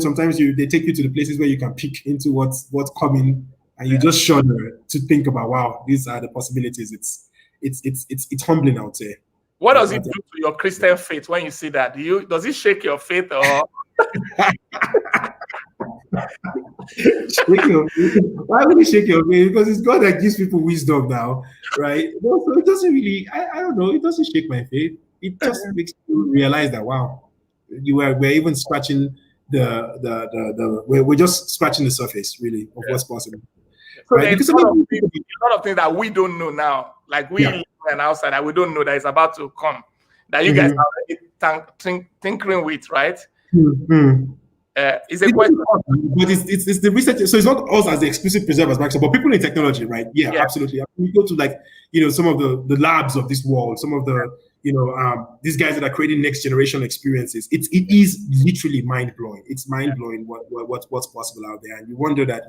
sometimes they take you to the places where you can pick into what's coming, and you just shudder to think about, wow, these are the possibilities. It's humbling, I would say. What does it do to your Christian faith when you see that? Does it shake your faith or? Why would it shake your faith? Because it's God that gives people wisdom now, right? So it doesn't really. I don't know. It doesn't shake my faith. It just makes you realize that, wow, we're even scratching we're just scratching the surface, really, of what's possible. So right? Because a lot of things that we don't know now, like we live on outside, that we don't know that is about to come, that you guys are tinkering with, right? It's a question. But it's the research. So it's not us as the exclusive preservers, Microsoft, but people in technology, right? Yeah, absolutely. We go to, like, some of the labs of this world, some of the these guys that are creating next generation experiences. It is literally mind blowing. It's mind blowing what's possible out there, and you wonder that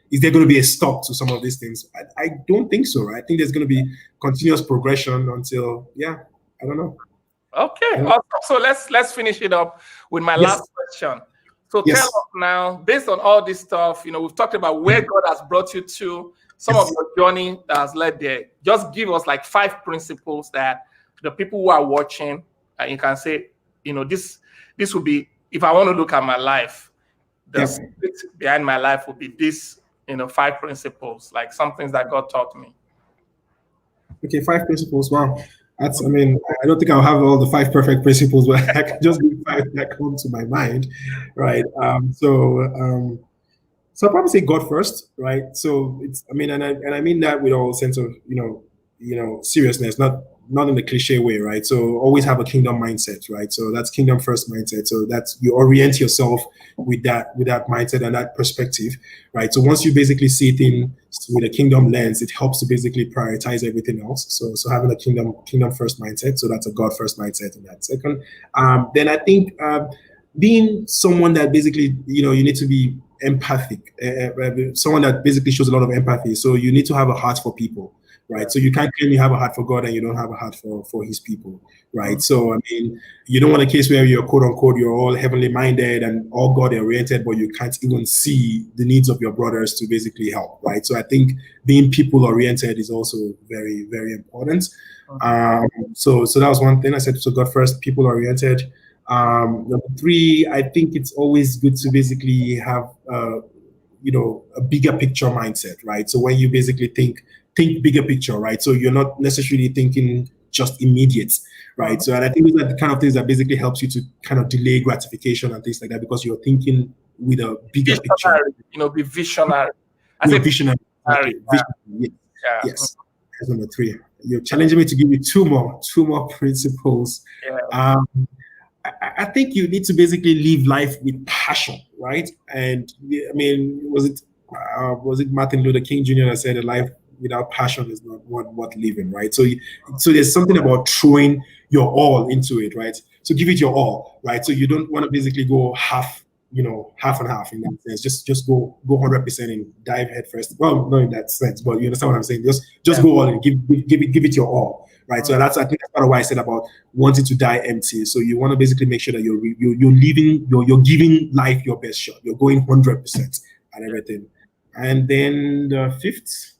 is there going to be a stop to some of these things? I don't think so. Right? I think there's going to be continuous progression until I don't know. Okay, awesome. So let's finish it up with my last question. So tell us now, based on all this stuff, we've talked about where God has brought you to, some of your journey that has led there. Just give us like 5 principles that the people who are watching, you can say, this will be, if I want to look at my life, the secret behind my life will be this, 5 principles, like some things that God taught me. Okay, 5 principles. Wow. I don't think I'll have all the 5 perfect principles, but I can just give 5 that come to my mind, right? So I'll probably say God first, right? So and I mean that with all sense of seriousness, not in the cliche way, right? So always have a kingdom mindset, right? So that's kingdom first mindset. So that's, you orient yourself with that mindset and that perspective, right? So once you basically see things with a kingdom lens, it helps to basically prioritize everything else. So having a kingdom first mindset. So that's a God first mindset in that. Second, then I think being someone that basically, you need to be empathic, someone that basically shows a lot of empathy. So you need to have a heart for people, right? So you can't claim you have a heart for God and you don't have a heart for his people, right? So you don't want a case where you're quote unquote, you're all heavenly minded and all God oriented, but you can't even see the needs of your brothers to basically help, right? So I think being people oriented is also very, very important. So that was one thing I said. So God first, people oriented. Number 3, I think it's always good to basically have a bigger picture mindset, right? So when you basically think bigger picture, right? So you're not necessarily thinking just immediate, right? So, and I think these are the kind of things that basically helps you to kind of delay gratification and things like that, because you're thinking with a bigger picture. Be visionary. Visionary. Okay. Visionary. Yes. That's number 3. You're challenging me to give you two more principles. Yeah. I think you need to basically live life with passion, right? And was it Martin Luther King Jr. that said a life without passion is not worth living, right? So there's something about throwing your all into it, right? So give it your all, right? So you don't want to basically go half and half in that sense. Just go 100% and dive head first. Well, not in that sense, but you understand what I'm saying. Just go all in, give it your all. Right, so I think that's part of why I said about wanting to die empty. So you want to basically make sure that you're giving life your best shot. You're going 100% at everything. And then the 5th,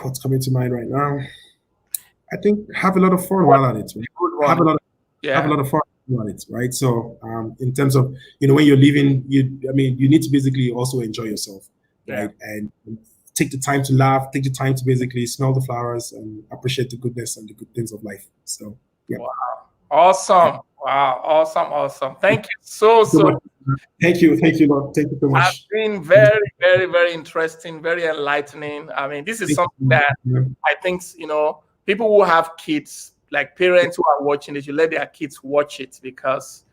what's coming to mind right now? I think have a lot of fun while at it. Right? Have a lot of fun while at it, right? So in terms of when you're living, you need to basically also enjoy yourself, right? And take the time to laugh, take the time to basically smell the flowers and appreciate the goodness and the good things of life. So, yeah. Wow. Awesome. Wow. Awesome. Thank you so much. Thank you, Lord. Thank you so much. It's been very, very, very interesting, very enlightening. This is something that I think, people who have kids, like parents who are watching it, you let their kids watch it, because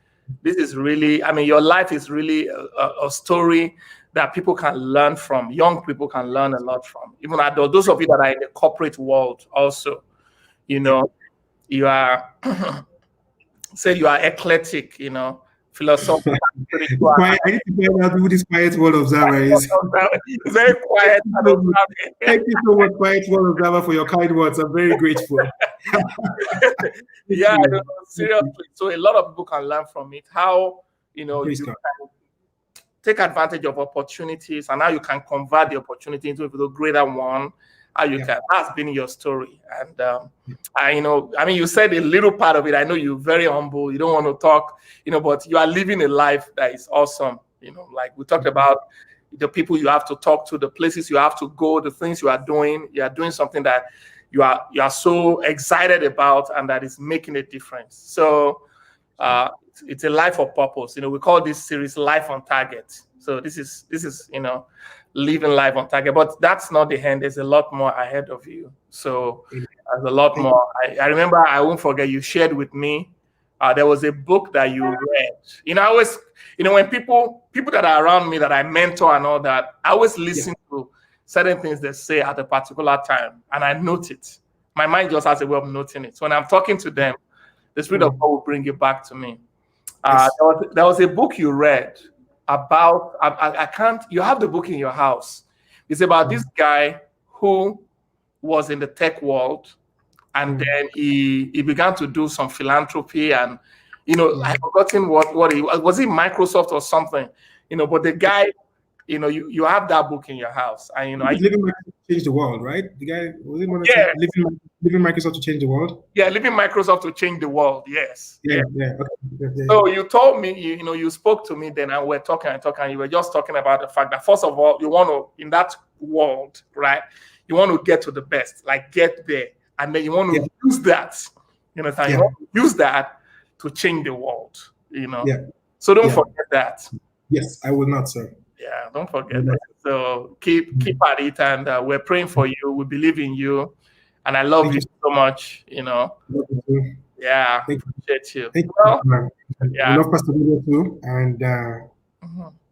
this is really, your life is really a story that people can learn from. Young people can learn a lot from. Even adults, those of you that are in the corporate world also, you are say you are eclectic, philosophical. I need to find out who this quiet world observer is. Very quiet. Thank you so much, quiet world observer, for your kind words. I'm very grateful. Yeah, seriously. So a lot of people can learn from it. How you can take advantage of opportunities, and how you can convert the opportunity into a greater one. How you can. That's been your story, and you said a little part of it. I know you're very humble. You don't want to talk, but you are living a life that is awesome. Like we talked about, the people you have to talk to, the places you have to go, the things you are doing. You are doing something that you are so excited about, and that is making a difference. So it's a life of purpose. We call this series Life on Target. So this is living life on target. But that's not the end. There's a lot more ahead of you. So there's a lot more. I remember, I won't forget, you shared with me, there was a book that you read. I always, when people that are around me that I mentor and all that, I always listen to certain things they say at a particular time, and I note it. My mind just has a way of noting it. So when I'm talking to them, the Spirit of God will bring it back to me. There was a book you read about, I can't, you have the book in your house. It's about this guy who was in the tech world, and then he began to do some philanthropy, and I've forgotten what he was it Microsoft or something, but the guy, you have that book in your house, and Living Microsoft to change the world, right? The guy was it one yeah, living Microsoft to change the world? yeah, Living Microsoft to Change the World. Yes. Yeah. Okay. Yeah. So you told me, you spoke to me then, and we're talking and talking. And you were just talking about the fact that first of all, you want to, in that world, right? You want to get to the best, like get there, and then you want to use that. You want to use that to change the world. Yeah. So don't forget that. Yes, I will not, sir. Yeah, don't forget that. So keep at it, and we're praying for you. We believe in you, and I love you so much. Love you too. Yeah, Thank appreciate you. Thank you. Well, We love Pastor Video too, and thank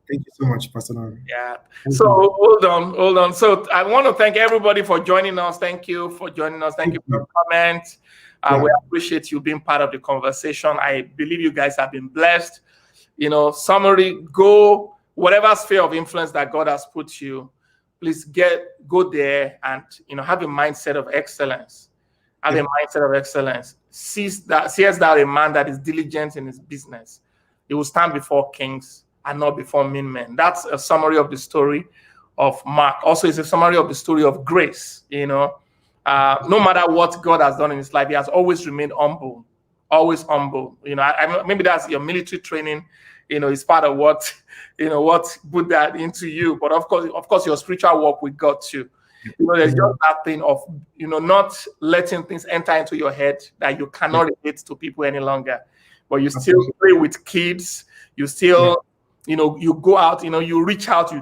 you so much, Pastor Noah. Yeah. So hold on. So I want to thank everybody for joining us. Thank you for joining us. Thank you for your comments. We appreciate you being part of the conversation. I believe you guys have been blessed. Summary, go whatever sphere of influence that God has put you, please go there and have a mindset of excellence. Have a mindset of excellence. Sees that a man that is diligent in his business. He will stand before kings and not before mean men. That's a summary of the story of Mark. Also, it's a summary of the story of grace. No matter what God has done in his life, he has always remained humble. Always humble. Maybe that's your military training. It's part of what put that into you. But of course, your spiritual walk with God too. There's just that thing of not letting things enter into your head that you cannot relate to people any longer. But you still play with kids. You still, you go out. You reach out.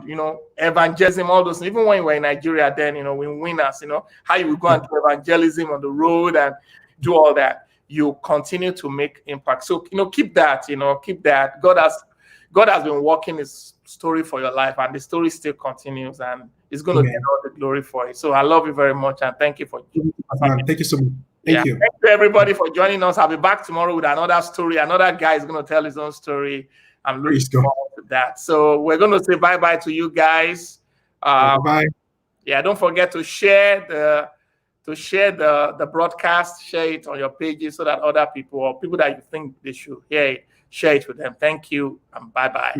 Evangelism, all those. Even when you were in Nigeria, then we winners. How you will go and do evangelism on the road and do all that. You continue to make impact. So, keep that, keep that. God has been working his story for your life, and the story still continues, and he's going to get all the glory for it. So I love you very much, and thank you for thank you so much. Thank you. Thank you, everybody, for joining us. I'll be back tomorrow with another story. Another guy is going to tell his own story. I'm looking forward to that. So we're going to say bye-bye to you guys. Bye. Yeah, don't forget to share the broadcast, share it on your pages so that other people or people that you think they should hear it, share it with them. Thank you and bye-bye.